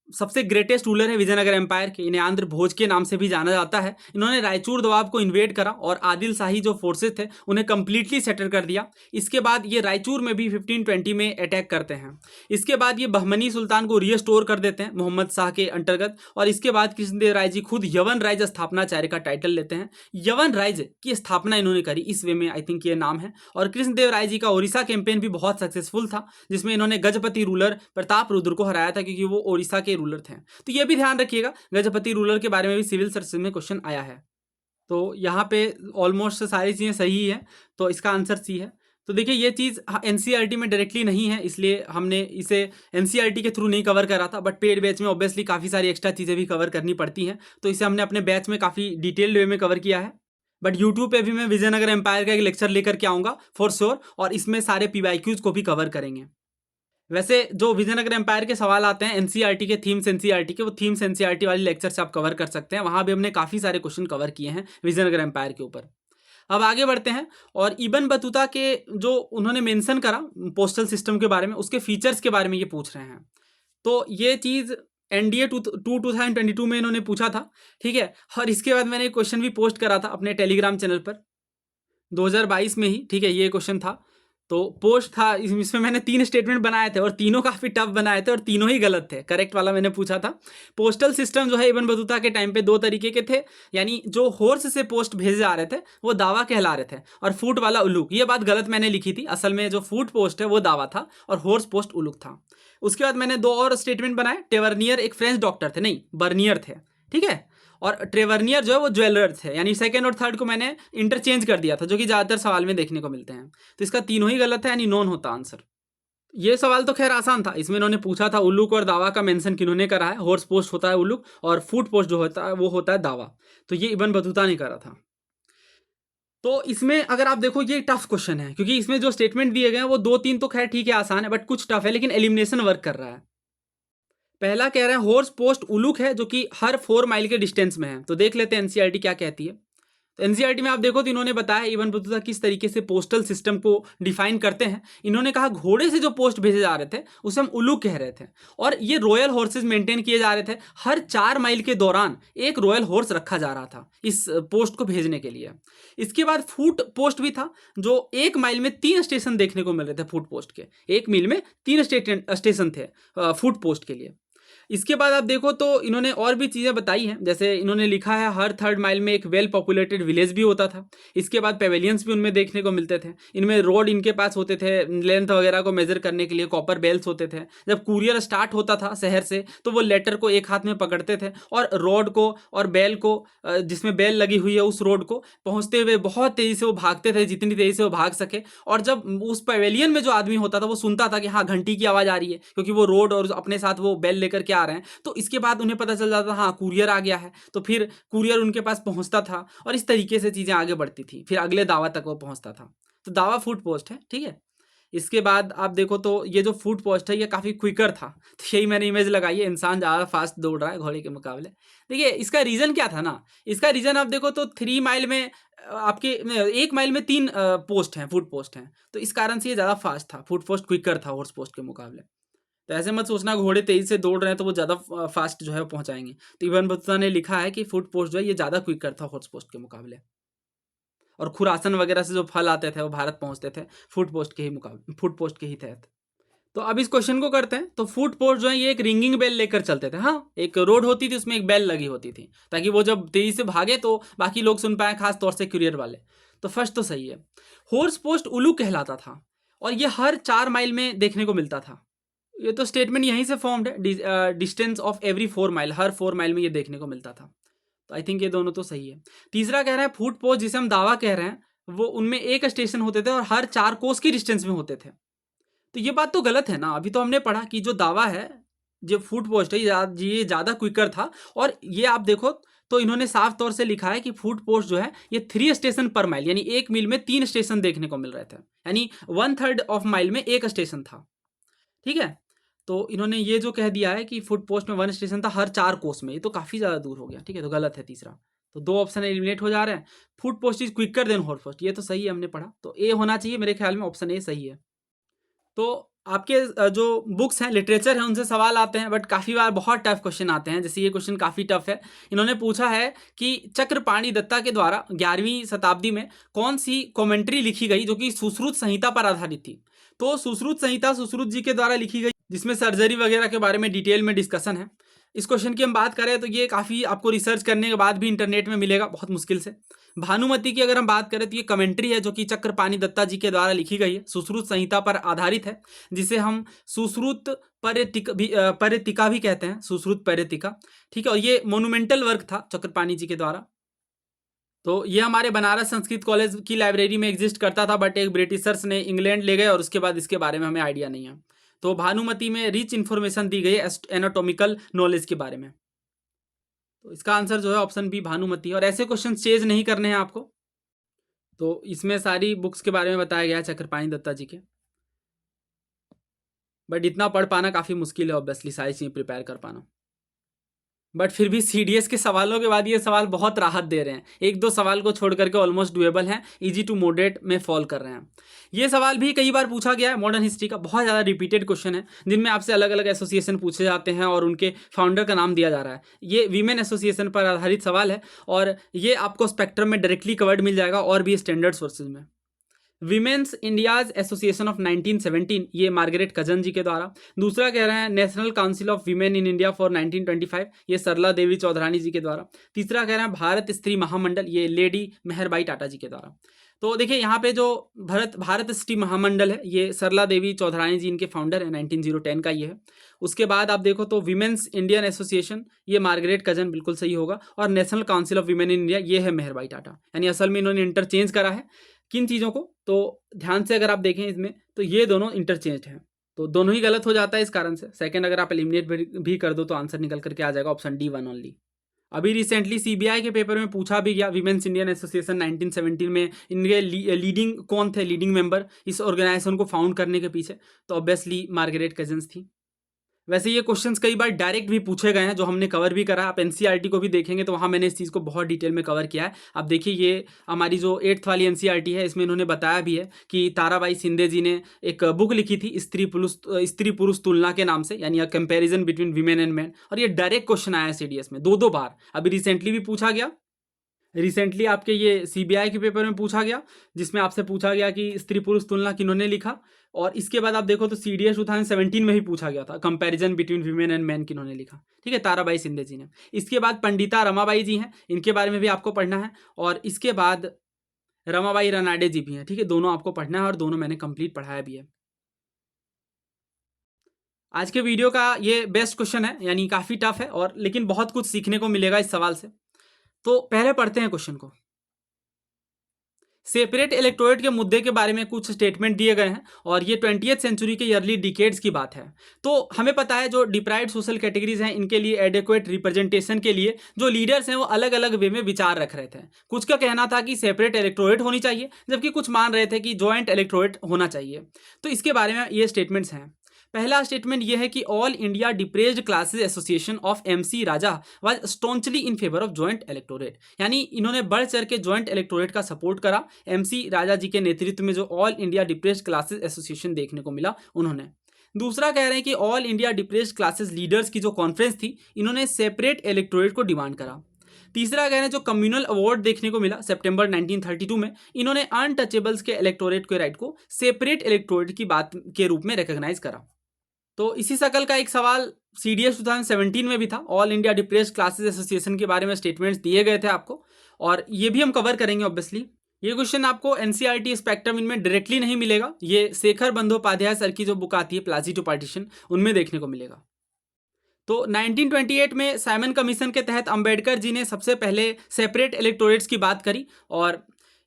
सबसे ग्रेटेस्ट रूलर है विजयनगर एम्पायर के। इन्हें आंध्र भोज के नाम से भी जाना जाता है। इन्होंने रायचूर दोआब को इन्वेड करा और आदिल शाही जो फोर्सेस थे उन्हें कंप्लीटली सेटल कर दिया। इसके बाद ये रायचूर में भी 1520 में अटैक करते हैं। इसके बाद ये बहमनी सुल्तान को रिस्टोर कर देते हैं मोहम्मद शाह के अंतर्गत। और इसके बाद कृष्णदेव राय जी खुद यवन राज्य स्थापनाचार्य का टाइटल लेते हैं। यवन राज्य की स्थापना इन्होंने करी, इस वे में आई थिंक ये नाम है। और कृष्णदेव राय जी का ओडिशा कैंपेन भी बहुत सक्सेसफुल था जिसमें इन्होंने गजपति रूलर प्रताप रुद्र को हराया था क्योंकि वो ओडिशा के रूलर थे। तो ये भी ध्यान रखिएगा गजपति रूलर के बारे में भी सिविल सर्विस में क्वेश्चन आया है। तो यहाँ पे ऑलमोस्ट सारी चीज़ें सही है, तो इसका आंसर सी है। तो देखिए ये चीज़ एनसीईआरटी में डायरेक्टली नहीं है इसलिए हमने इसे एनसीईआरटी के थ्रू नहीं कवर करा था, बट पेड बैच में ऑब्वियसली काफ़ी सारी एक्स्ट्रा चीज़ें भी कवर करनी पड़ती हैं। तो इसे हमने अपने बैच में काफ़ी डिटेल्ड वे में कवर किया है। बट यूट्यूब पे भी मैं विजयनगर एम्पायर का एक लेक्चर लेकर के आऊँगा फॉर श्योर, और इसमें सारे PYQs को भी कवर करेंगे। वैसे जो विजयनगर एम्पायर के सवाल आते हैं एनसीईआरटी के थीम्स एनसीईआरटी के, वो थीम्स एनसीईआरटी वाली लेक्चर से आप कवर कर सकते हैं। वहाँ भी हमने काफ़ी सारे क्वेश्चन कवर किए हैं विजयनगर एम्पायर के ऊपर। अब आगे बढ़ते हैं और इबन बतूता के जो उन्होंने मेंशन करा पोस्टल सिस्टम के बारे में, उसके फीचर्स के बारे में ये पूछ रहे हैं। तो ये चीज़ NDA 2022 में इन्होंने पूछा था, ठीक है। और इसके बाद मैंने एक क्वेश्चन भी पोस्ट करा था अपने टेलीग्राम चैनल पर 2022 में ही, ठीक है। ये क्वेश्चन था तो पोस्ट था, इसमें मैंने 3 स्टेटमेंट बनाए थे और तीनों काफ़ी टफ बनाए थे और तीनों ही गलत थे। करेक्ट वाला मैंने पूछा था। पोस्टल सिस्टम जो है इबन बतूता के टाइम पे 2 तरीके के थे, यानी जो हॉर्स से पोस्ट भेजे जा रहे थे वो दावा कहला रहे थे और फूट वाला उल्लूक। ये बात गलत मैंने लिखी थी, असल में जो फूट पोस्ट है वो दावा था और हॉर्स पोस्ट उल्लूक था। उसके बाद मैंने 2 और स्टेटमेंट बनाए। टेवर्नियर एक फ्रेंच डॉक्टर थे, नहीं बर्नियर थे, ठीक है। और ट्रेवर्नियर जो है वो ज्वेलर थे, यानी सेकंड और थर्ड को मैंने इंटरचेंज कर दिया था, जो कि ज़्यादातर सवाल में देखने को मिलते हैं। तो इसका तीनों ही गलत है, यानी नॉन होता आंसर। ये सवाल तो खैर आसान था। इसमें इन्होंने पूछा था उल्लूक और दावा का मेंशन किन्होंने करा है। हॉर्स पोस्ट होता है उल्लूक और फूट पोस्ट जो होता है वो होता है दावा। तो ये इबन बतूता ने करा था। तो इसमें अगर आप देखो ये टफ क्वेश्चन है क्योंकि इसमें जो स्टेटमेंट दिए गए हैं वो 2-3 तो खैर ठीक है आसान है, बट कुछ टफ है, लेकिन एलिमिनेशन वर्क कर रहा है। पहला कह रहे हैं हॉर्स पोस्ट उलूक है जो कि हर 4 माइल के डिस्टेंस में है। तो देख लेते हैं एनसीईआरटी क्या कहती है। तो एनसीईआरटी में आप देखो तो इन्होंने बताया इवन बतूता किस तरीके से पोस्टल सिस्टम को डिफाइन करते हैं। इन्होंने कहा घोड़े से जो पोस्ट भेजे जा रहे थे उसे हम उल्लू कह रहे थे, और ये रॉयल हॉर्सेस मेंटेन किए जा रहे थे। हर 4 माइल के दौरान एक रॉयल हॉर्स रखा जा रहा था इस पोस्ट को भेजने के लिए। इसके बाद फूट पोस्ट भी था, जो 1 माइल में 3 स्टेशन देखने को मिल रहे थे फूट पोस्ट के। 1 मील में 3 स्टेशन थे फूट पोस्ट के लिए। इसके बाद आप देखो तो इन्होंने और भी चीज़ें बताई हैं, जैसे इन्होंने लिखा है हर 3rd माइल में एक वेल पॉपुलेटेड विलेज भी होता था। इसके बाद पेवेलियंस भी उनमें देखने को मिलते थे। इनमें रोड इनके पास होते थे, लेंथ वगैरह को मेजर करने के लिए कॉपर बेल्स होते थे। जब कुरियर स्टार्ट होता था शहर से तो वो लेटर को एक हाथ में पकड़ते थे और रोड को और बेल को, जिसमें बेल लगी हुई है उस रोड को पहुंचते हुए बहुत तेजी से वो भागते थे, जितनी तेजी से वो भाग सके। और जब उस पेवेलियन में जो आदमी होता था वो सुनता था कि हाँ घंटी की आवाज़ आ रही है, क्योंकि वो रोड और अपने साथ वो बेल लेकर के आ रहे हैं, तो इसके बाद उन्हें पता चल जाता था हाँ कुरियर आ गया है, तो फिर कुरियर उनके पास पहुंचता था और इस तरीके से चीज़ें आगे बढ़ती थी। फिर अगले दावा तक वो पहुंचता था। तो दावा फूट पोस्ट है, ठीक है। इसके बाद आप देखो तो ये जो फूट पोस्ट है ये काफ़ी क्विकर था, तो यही मैंने इमेज लगाई है, इंसान ज़्यादा फास्ट दौड़ रहा है घोड़े के मुकाबले। देखिए इसका रीज़न क्या था ना, इसका रीज़न आप देखो तो 3 माइल में आपके 1 माइल में 3 पोस्ट हैं, फूट पोस्ट हैं, तो इस कारण से ये ज़्यादा फास्ट था। फूट पोस्ट क्विकर था हॉर्स पोस्ट के मुकाबले। तो ऐसे मत सोचना घोड़े तेजी से दौड़ रहे हैं तो वो ज़्यादा फास्ट जो है वो पहुंचाएंगे। तो इब्न बतूता ने लिखा है कि फुट पोस्ट जो है ये ज़्यादा क्विकर था हॉर्स पोस्ट के मुकाबले। और खुरासन वगैरह से जो फल आते थे वो भारत पहुंचते थे फुट पोस्ट के ही मुकाबले, फुट पोस्ट के ही तहत। तो अब इस क्वेश्चन को करते हैं। तो फुट पोस्ट जो है ये एक रिंगिंग बेल लेकर चलते थे। हाँ, एक रोड होती थी उसमें एक बेल लगी होती थी ताकि वो जब तेजी से भागे तो बाकी लोग सुन पाए, खास तौर से कुरियर वाले। तो फर्स्ट तो सही है। हॉर्स पोस्ट उल्लू कहलाता था और ये हर 4 माइल में देखने को मिलता था। ये तो स्टेटमेंट यहीं से फॉर्म्ड है, distance of every 4 mile, her 4 mile में ये देखने को मिलता था। तो आई थिंक ये दोनों तो सही है। तीसरा कह रहा है फुट पोस्ट जिसे हम दावा कह रहे हैं वो उनमें एक स्टेशन होते थे और हर 4 कोस की डिस्टेंस में होते थे। तो ये बात तो गलत है ना। अभी तो हमने पढ़ा कि जो दावा है, जो फुट पोस्ट है ये ज़्यादा क्विकर था। और ये आप देखो तो इन्होंने साफ तौर से लिखा है कि फुट पोस्ट जो है ये 3 स्टेशन पर माइल, यानी 1 मील में 3 स्टेशन देखने को मिल रहे थे, यानी 1/3 ऑफ माइल में एक स्टेशन था। ठीक है। तो इन्होंने ये जो कह दिया है कि फुट पोस्ट में 1 स्टेशन था हर 4 कोस में, ये तो काफ़ी ज़्यादा दूर हो गया। ठीक है, तो गलत है तीसरा। तो 2 ऑप्शन एलिमिनेट हो जा रहे हैं। Foot post is quicker than horse post, ये तो सही है, हमने पढ़ा। तो ए होना चाहिए मेरे ख्याल में, ऑप्शन ए सही है। तो आपके जो बुक्स हैं, लिटरेचर है, उनसे सवाल आते हैं, बट काफ़ी बार बहुत टफ क्वेश्चन आते हैं। जैसे ये क्वेश्चन काफ़ी टफ है। इन्होंने पूछा है कि चक्रपाणि दत्ता के द्वारा 11वीं शताब्दी में कौन सी कॉमेंट्री लिखी गई जो कि सुश्रुत संहिता पर आधारित थी। तो सुश्रुत संहिता सुश्रुत जी के द्वारा लिखी गई, जिसमें सर्जरी वगैरह के बारे में डिटेल में डिस्कशन है। इस क्वेश्चन की हम बात करें तो ये काफ़ी आपको रिसर्च करने के बाद भी इंटरनेट में मिलेगा, बहुत मुश्किल से। भानुमति की अगर हम बात करें तो ये कमेंट्री है जो कि चक्रपाणि दत्ता जी के द्वारा लिखी गई है, सुश्रुत संहिता पर आधारित है, जिसे हम सुश्रुत परितिका भी कहते हैं, सुश्रुत परितिका। ठीक है, और ये मोनुमेंटल वर्क था चक्रपाणि जी के द्वारा। तो ये हमारे बनारस संस्कृत कॉलेज की लाइब्रेरी में एग्जिस्ट करता था, बट एक ब्रिटिशर्स ने इंग्लैंड ले गए और उसके बाद इसके बारे में हमें आइडिया नहीं है। तो भानुमति में रिच इन्फॉर्मेशन दी गई है एनाटॉमिकल नॉलेज के बारे में। तो इसका आंसर जो है ऑप्शन बी भानुमति। और ऐसे क्वेश्चन चेंज नहीं करने हैं आपको। तो इसमें सारी बुक्स के बारे में बताया गया है चक्रपाणि दत्ता जी के, बट इतना पढ़ पाना काफ़ी मुश्किल है ऑब्वियसली, सारी चीज़ें प्रिपेयर कर पाना। बट फिर भी सीडीएस के सवालों के बाद ये सवाल बहुत राहत दे रहे हैं। 1-2 सवाल को छोड़ करके ऑलमोस्ट डुएबल हैं, इजी टू मॉडरेट में फॉल कर रहे हैं। ये सवाल भी कई बार पूछा गया है, मॉडर्न हिस्ट्री का बहुत ज़्यादा रिपीटेड क्वेश्चन है, जिनमें आपसे अलग अलग एसोसिएशन पूछे जाते हैं और उनके फाउंडर का नाम दिया जा रहा है। ये वीमेन एसोसिएशन पर आधारित सवाल है और ये आपको स्पेक्ट्रम में डायरेक्टली कवर्ड मिल जाएगा और भी स्टैंडर्ड सोर्सेज में। विमेंस इंडियाज एसोसिएशन ऑफ 1917, ये मार्गरेट कजन जी के द्वारा। दूसरा कह रहे हैं national council of women in India for 1925, ये सरला देवी चौधरानी जी के द्वारा। तीसरा कह रहे हैं भारत स्त्री महामंडल, ये लेडी मेहरबाई टाटा जी के द्वारा। तो देखिए यहाँ पे जो भारत स्त्री महामंडल है ये सरला देवी चौधरानी जी इनके फाउंडर है, 1910 का ये है। उसके बाद आप देखो तो विमेंस इंडियन एसोसिएशन, ये मार्गरेट कजन, बिल्कुल सही होगा। और national council of women in India, ये है मेहरबाई टाटा। यानी असल में इन्होंने इंटरचेंज करा है किन चीज़ों को, तो ध्यान से अगर आप देखें इसमें तो ये दोनों इंटरचेंज हैं, तो दोनों ही गलत हो जाता है इस कारण से। सेकंड अगर आप एलिमिनेट भी कर दो तो आंसर निकल करके आ जाएगा ऑप्शन डी 1 ओनली। अभी रिसेंटली सीबीआई के पेपर में पूछा भी गया, विमेंस इंडियन एसोसिएशन 1917 में इनके लीडिंग कौन थे, लीडिंग मेंबर इस ऑर्गेनाइजेशन को फाउंड करने के पीछे, तो ऑब्वियसली मार्गरेट कजन्स थी। वैसे ये क्वेश्चंस कई बार डायरेक्ट भी पूछे गए हैं, जो हमने कवर भी करा। आप एनसीईआरटी को भी देखेंगे तो वहाँ मैंने इस चीज़ को बहुत डिटेल में कवर किया है। अब देखिए, ये हमारी जो 8th वाली एनसीईआरटी है, इसमें इन्होंने बताया भी है कि ताराबाई शिंदे जी ने एक बुक लिखी थी स्त्री पुरुष तुलना के नाम से, यानी comparison between women and man. और ये डायरेक्ट क्वेश्चन आया है सीडीएस में 2-2 बार। अभी रिसेंटली भी पूछा गया, रिसेंटली आपके ये सीबीआई के पेपर में पूछा गया, जिसमें आपसे पूछा गया कि स्त्री पुरुष तुलना किन्होंने लिखा। और इसके बाद आप देखो तो सीडीएस 2017 में भी पूछा गया था, comparison between women and man किन्होंने लिखा। ठीक है, ताराबाई शिंदे जी ने। इसके बाद पंडिता रमाबाई जी हैं, इनके बारे में भी आपको पढ़ना है। और इसके बाद रमाबाई रनाडे जी भी हैं। ठीक है, दोनों आपको पढ़ना है और दोनों मैंने कंप्लीट पढ़ाया भी है। आज के वीडियो का ये बेस्ट क्वेश्चन है, यानी काफ़ी टफ है और लेकिन बहुत कुछ सीखने को मिलेगा इस सवाल से। तो पहले पढ़ते हैं क्वेश्चन को। सेपरेट इलेक्टोरेट के मुद्दे के बारे में कुछ स्टेटमेंट दिए गए हैं और ये 20th सेंचुरी के अर्ली डिकेड्स की बात है। तो हमें पता है जो डिप्राइव्ड सोशल कैटेगरीज हैं, इनके लिए एडिक्वेट रिप्रेजेंटेशन के लिए जो लीडर्स हैं वो अलग अलग वे में विचार रख रहे थे। कुछ का कहना था कि सेपरेट इलेक्टोरेट होनी चाहिए, जबकि कुछ मान रहे थे कि जॉइंट इलेक्टोरेट होना चाहिए। तो इसके बारे में ये स्टेटमेंट्स हैं। पहला स्टेटमेंट यह है कि all India depressed classes association of MC Raja was staunchly in favour of joint electorate, यानी इन्होंने बढ़ चढ़ के जॉइंट इलेक्टोरेट का सपोर्ट करा। एमसी राजा जी के नेतृत्व में जो all India depressed classes association देखने को मिला उन्होंने। दूसरा कह रहे हैं कि all India depressed classes leaders की जो कॉन्फ्रेंस थी, इन्होंने सेपरेट इलेक्टोरेट को डिमांड करा। तीसरा कह रहे हैं जो कम्युनल अवार्ड देखने को मिला सितंबर 1932 में, इन्होंने अनटचेबल्स के इलेक्टोरेट के राइट को सेपरेट इलेक्टोरेट की बात के रूप में रिकॉग्नाइज करा। तो इसी शकल का एक सवाल सीडीएस 2017 में भी था। All India depressed classes association के बारे में स्टेटमेंट्स दिए गए थे आपको, और ये भी हम कवर करेंगे ऑब्वियसली। ये क्वेश्चन आपको एनसीईआरटी स्पेक्ट्रम इनमें डायरेक्टली नहीं मिलेगा, ये शेखर बंदोपाध्याय सर की जो बुक आती है प्लाजी टू पार्टीशन, उनमें देखने को मिलेगा। तो 1928 में साइमन कमीशन के तहत अंबेडकर जी ने सबसे पहले सेपरेट इलेक्टोरेट्स की बात करी। और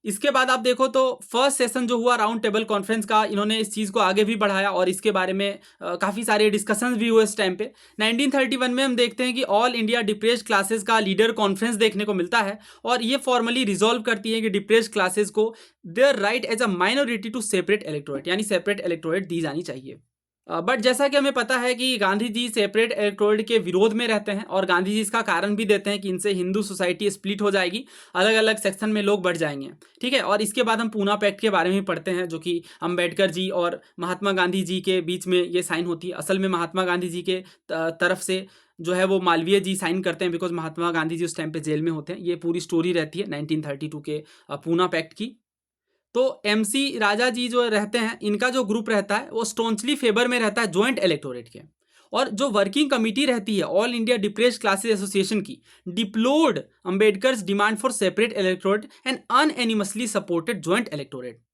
इसके बाद आप देखो तो फर्स्ट सेशन जो हुआ राउंड टेबल कॉन्फ्रेंस का, इन्होंने इस चीज़ को आगे भी बढ़ाया और इसके बारे में काफ़ी सारे डिस्कशंस भी हुए इस टाइम पे। 1931 में हम देखते हैं कि ऑल इंडिया डिप्रेस्ड क्लासेस का लीडर कॉन्फ्रेंस देखने को मिलता है और ये फॉर्मली रिजॉल्व करती है कि डिप्रेस्ड क्लासेस को their right as a minority to separate electorate, यानी सेपरेट इलेक्टोरेट दी जानी चाहिए। बट जैसा कि हमें पता है कि गांधी जी सेपरेट इलेक्टोरेट के विरोध में रहते हैं और गांधी जी इसका कारण भी देते हैं कि इनसे हिंदू सोसाइटी स्प्लिट हो जाएगी, अलग अलग सेक्शन में लोग बढ़ जाएंगे। ठीक है, और इसके बाद हम पूना पैक्ट के बारे में पढ़ते हैं, जो कि अंबेडकर जी और महात्मा गांधी जी के बीच में ये साइन होती है। असल में महात्मा गांधी जी के तरफ से जो है वो मालवीय जी साइन करते हैं, बिकॉज महात्मा गांधी जी उस टाइम पे जेल में होते हैं। ये पूरी स्टोरी रहती है 1932 के पूना पैक्ट की। तो एमसी राजा जी जो रहते हैं, इनका जो ग्रुप रहता है वो स्टोनचली फेवर में रहता है जॉइंट इलेक्टोरेट के। और जो वर्किंग कमेटी रहती है all India depressed classes association की, deplored Ambedkar's demand for separate electorate and unanimously supported joint electorate.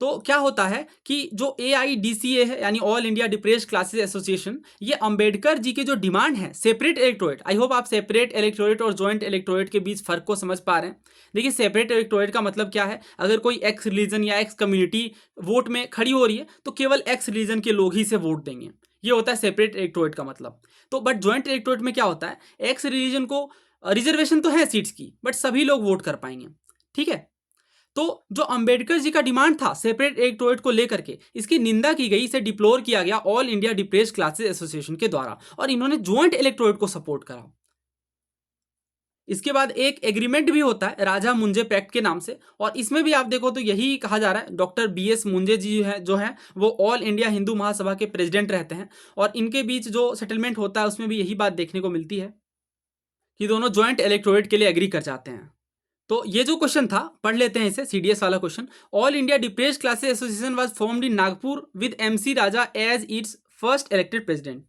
तो क्या होता है कि जो AIDCA है, यानी all India depressed classes association, ये अंबेडकर जी के जो डिमांड है सेपरेट इलेक्टोरेट, आई होप आप सेपरेट इलेक्टोरेट और जॉइंट इलेक्टोरेट के बीच फर्क को समझ पा रहे हैं। देखिए, सेपरेट इलेक्टोरेट का मतलब क्या है, अगर कोई एक्स रिलीजन या एक्स कम्युनिटी वोट में खड़ी हो रही है तो केवल एक्स रिलीजन के लोग ही से वोट देंगे, ये होता है सेपरेट इलेक्टोरेट का मतलब। तो बट जॉइंट इलेक्टोरेट में क्या होता है, एक्स रिलीजन को रिजर्वेशन तो है सीट्स की, बट सभी लोग वोट कर पाएंगे। ठीक है, तो जो अंबेडकर जी का डिमांड था सेपरेट इलेक्टोरेट को लेकर के, इसकी निंदा की गई, इसे डिप्लोर किया गया all India depressed classes association के द्वारा, और इन्होंने जॉइंट इलेक्टोरेट को सपोर्ट करा। इसके बाद एक एग्रीमेंट भी होता है राजा मुंजे पैक्ट के नाम से, और इसमें भी आप देखो तो यही कहा जा रहा है। डॉक्टर BS मुंजे जी जो है वो ऑल इंडिया हिंदू महासभा के प्रेसिडेंट रहते हैं, और इनके बीच जो सेटलमेंट होता है उसमें भी यही बात देखने को मिलती है कि दोनों जॉइंट इलेक्टोरेट के लिए एग्री कर जाते हैं। तो ये जो क्वेश्चन था, पढ़ लेते हैं इसे, सीडीएस वाला question. All India depressed classes association was formed in Nagpur with MC Raja as its first elected president.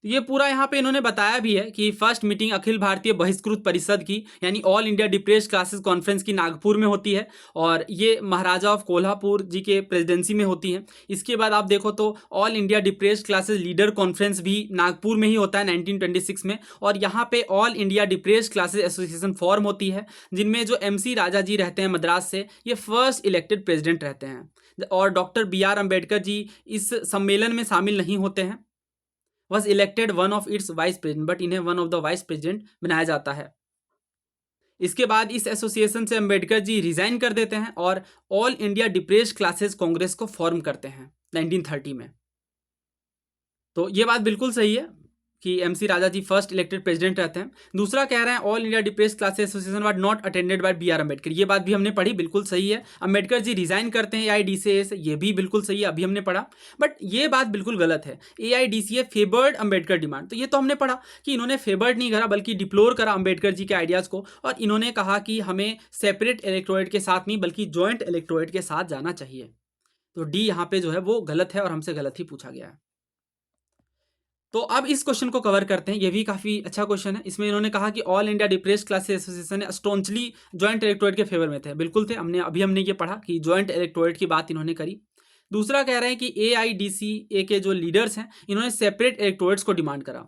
ये पूरा यहाँ पे इन्होंने बताया भी है कि फर्स्ट मीटिंग अखिल भारतीय बहिष्कृत परिषद की, यानी all India depressed classes conference की, नागपुर में होती है, और ये महाराजा ऑफ कोल्हापुर जी के प्रेसिडेंसी में होती है। इसके बाद आप देखो तो all India depressed classes leader conference भी नागपुर में ही होता है 1926 में, और यहाँ पे all India depressed classes association form होती है, जिनमें जो MC राजा जी रहते हैं मद्रास से, ये फर्स्ट इलेक्टेड प्रेसिडेंट रहते हैं। और डॉक्टर BR अम्बेडकर जी इस सम्मेलन में शामिल नहीं होते हैं, was elected one of its vice president, but इन्हें one of the vice president बनाया जाता है। इसके बाद इस एसोसिएशन से अंबेडकर जी रिजाइन कर देते हैं और all India depressed classes Congress को फॉर्म करते हैं 1930 में। तो ये बात बिल्कुल सही है कि MC Raja ji first elected president रहते हैं। दूसरा कह रहे हैं all India depressed classes association was not attended by B R Ambedkar, ये बात भी हमने पढ़ी, बिल्कुल सही है। अम्बेडकर जी रिजाइन करते हैं एआईडीसीए से, ये भी बिल्कुल सही है, अभी हमने पढ़ा। बट ये बात बिल्कुल गलत है, एआईडीसीए फेवर्ड अम्बेडकर डिमांड, तो ये तो हमने पढ़ा कि इन्होंने फेवर्ड नहीं करा बल्कि डिप्लोर करा अम्बेडकर जी के आइडियाज़ को, और इन्होंने कहा कि हमें सेपरेट इलेक्टोरेट के साथ नहीं बल्कि ज्वाइंट इलेक्टोरेट के साथ जाना चाहिए। तो डी यहाँ पे जो है वो गलत है और हमसे गलत ही पूछा गया है। तो अब इस क्वेश्चन को कवर करते हैं, ये भी काफ़ी अच्छा क्वेश्चन है। इसमें इन्होंने कहा कि all India depressed classes association staunchly joint electorate हमने के फेवर में थे, बिल्कुल थे, हमने ये पढ़ा कि ज्वाइंट इलेक्टोरेट की बात इन्होंने करी। दूसरा कह रहे हैं कि एआईडीसीए के जो लीडर्स हैं इन्होंने सेपरेट इलेक्टोरेट्स को डिमांड करा।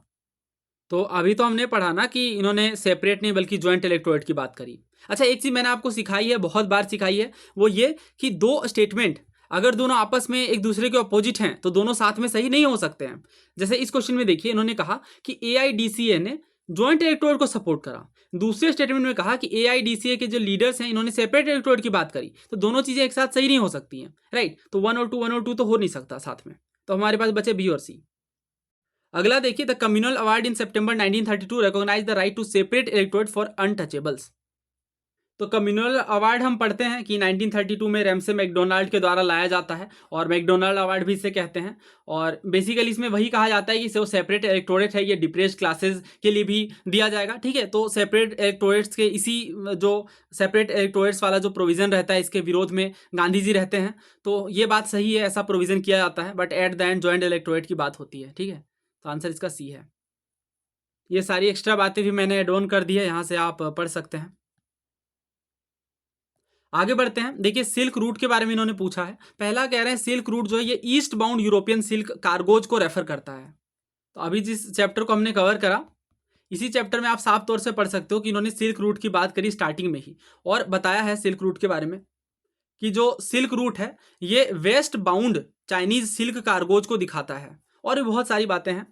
तो अभी तो हमने पढ़ा ना कि इन्होंने सेपरेट नहीं बल्कि ज्वाइंट इलेक्टोरेट की बात करी। अच्छा, एक चीज़ मैंने आपको सिखाई है, बहुत बार सिखाई है, वो ये कि दो स्टेटमेंट अगर दोनों आपस में एक दूसरे के अपोजिट हैं तो दोनों साथ में सही नहीं हो सकते हैं। जैसे इस क्वेश्चन में देखिए, इन्होंने कहा कि एआईडीसीए ने ज्वाइंट इलेक्टोरेट को सपोर्ट करा, दूसरे स्टेटमेंट में कहा कि एआईडीसीए के जो लीडर्स हैं इन्होंने सेपरेट इलेक्टोरेट की बात करी, तो दोनों चीज़ें एक साथ सही नहीं हो सकती हैं, राइट। तो 1 और 2 तो हो नहीं सकता साथ में, तो हमारे पास बचे बी और सी। अगला देखिए, the communal award in September 1932 recognise the right to separate electorate for untouchables. तो कम्युनल अवार्ड हम पढ़ते हैं कि 1932 में रैमसे मैकडोनाल्ड के द्वारा लाया जाता है, और मैकडोनाल्ड अवार्ड भी इसे कहते हैं। और बेसिकली इसमें वही कहा जाता है कि जो सेपरेट इलेक्टोरेट है ये डिप्रेस्ड क्लासेस के लिए भी दिया जाएगा, ठीक है। तो सेपरेट इलेक्टोरेट्स के इसी जो सेपरेट इलेक्टोरेट्स वाला जो प्रोविज़न रहता है इसके विरोध में गांधी जी रहते हैं, तो ये बात सही है, ऐसा प्रोविज़न किया जाता है। But at the end joint electorate की बात होती है, ठीक है। तो आंसर इसका सी है। ये सारी एक्स्ट्रा बातें भी मैंने एड ऑन कर दी है, यहाँ से आप पढ़ सकते हैं। आगे बढ़ते हैं, देखिए सिल्क रूट के बारे में इन्होंने पूछा है। पहला कह रहे हैं सिल्क रूट जो है ये east bound European silk cargoes को रेफर करता है। तो अभी जिस चैप्टर को हमने कवर करा, इसी चैप्टर में आप साफ तौर से पढ़ सकते हो कि इन्होंने सिल्क रूट की बात करी स्टार्टिंग में ही, और बताया है सिल्क रूट के बारे में कि जो सिल्क रूट है ये waste bound Chinese silk cargoes को दिखाता है, और भी बहुत सारी बातें हैं।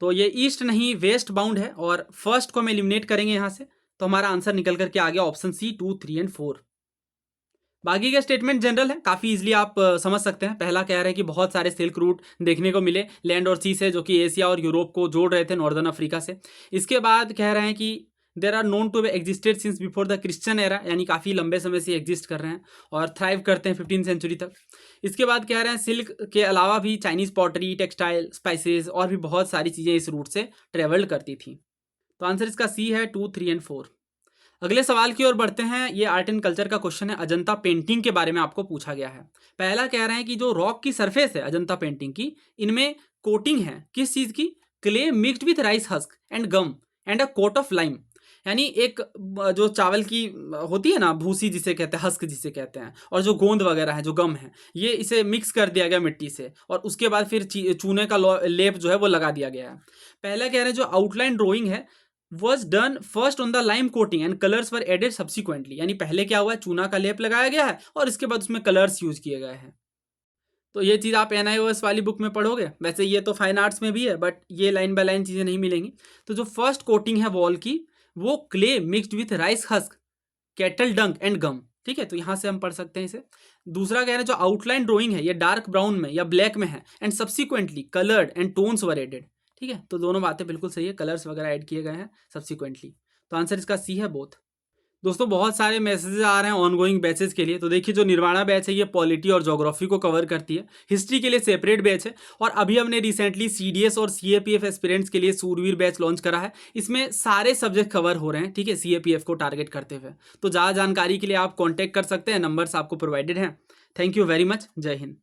तो ये ईस्ट नहीं वेस्ट बाउंड है, और फर्स्ट को हम एलिमिनेट करेंगे यहाँ से, तो हमारा आंसर निकल करके आ गया ऑप्शन सी 2, 3 और 4। बाकी का स्टेटमेंट जनरल है, काफ़ी इजीली आप समझ सकते हैं। पहला कह रहे हैं कि बहुत सारे सिल्क रूट देखने को मिले लैंड और सी से, जो कि एशिया और यूरोप को जोड़ रहे थे नॉर्दर्न अफ्रीका से। इसके बाद कह रहे हैं कि there are known to be existed since before the Christian era, यानी काफ़ी लंबे समय से एग्जिस्ट कर रहे हैं और थ्राइव करते हैं 15th सेंचुरी तक। इसके बाद कह रहे हैं सिल्क के अलावा भी चाइनीज़ पॉटरी, टेक्सटाइल, स्पाइसेस और भी बहुत सारी चीज़ें इस रूट से ट्रेवल्ड करती थी। तो आंसर इसका सी है 2, 3 और 4। अगले सवाल की ओर बढ़ते हैं। ये आर्ट एंड कल्चर का क्वेश्चन है, अजंता पेंटिंग के बारे में आपको पूछा गया है। पहला कह रहे हैं कि जो रॉक की सरफेस है अजंता पेंटिंग की, इनमें कोटिंग है किस चीज़ की? Clay mixed with rice husk and gum and a coat of lime, यानी एक जो चावल की होती है ना भूसी जिसे कहते हैं, हस्क जिसे कहते हैं, और जो गोंद वगैरह है जो गम है, ये इसे मिक्स कर दिया गया मिट्टी से, और उसके बाद फिर चूने का लेप जो है वो लगा दिया गया है। पहला कह रहे हैं जो आउटलाइन ड्रॉइंग है was done first on the lime coating and colors were added subsequently, यानी पहले क्या हुआ है, चूना का लेप लगाया गया है और इसके बाद उसमें कलर्स यूज किए गए हैं। तो ये चीज़ आप NIOS वाली बुक में पढ़ोगे, वैसे ये तो फाइन आर्ट्स में भी है बट ये लाइन बाय लाइन चीज़ें नहीं मिलेंगी। तो जो फर्स्ट कोटिंग है वॉल की वो clay mixed with rice husk, cattle dung and gum, ठीक है। तो यहाँ से हम पढ़ सकते हैं इसे। दूसरा कह रहे हैं जो आउटलाइन ड्राइंग है ये डार्क ब्राउन में या ब्लैक में है and subsequently coloured and tones were added, ठीक है। तो दोनों बातें बिल्कुल सही है, कलर्स वगैरह ऐड किए गए हैं सब्सिक्वेंटली। तो आंसर इसका सी है बोथ। दोस्तों बहुत सारे मैसेजेस आ रहे हैं ऑनगोइंग बैचेस के लिए। तो देखिए जो निर्वाणा बैच है ये पॉलिटी और ज्योग्राफी को कवर करती है, हिस्ट्री के लिए सेपरेट बैच है, और अभी हमने रिसेंटली CDS और CAPF एस्पिरेंट्स के लिए सूरवीर बैच लॉन्च करा है। इसमें सारे सब्जेक्ट कवर हो रहे हैं, ठीक है, CAPF को टारगेट करते हुए। तो ज़्यादा जानकारी के लिए आप कॉन्टैक्ट कर सकते हैं, नंबर्स आपको प्रोवाइडेड हैं। थैंक यू वेरी मच, जय हिंद।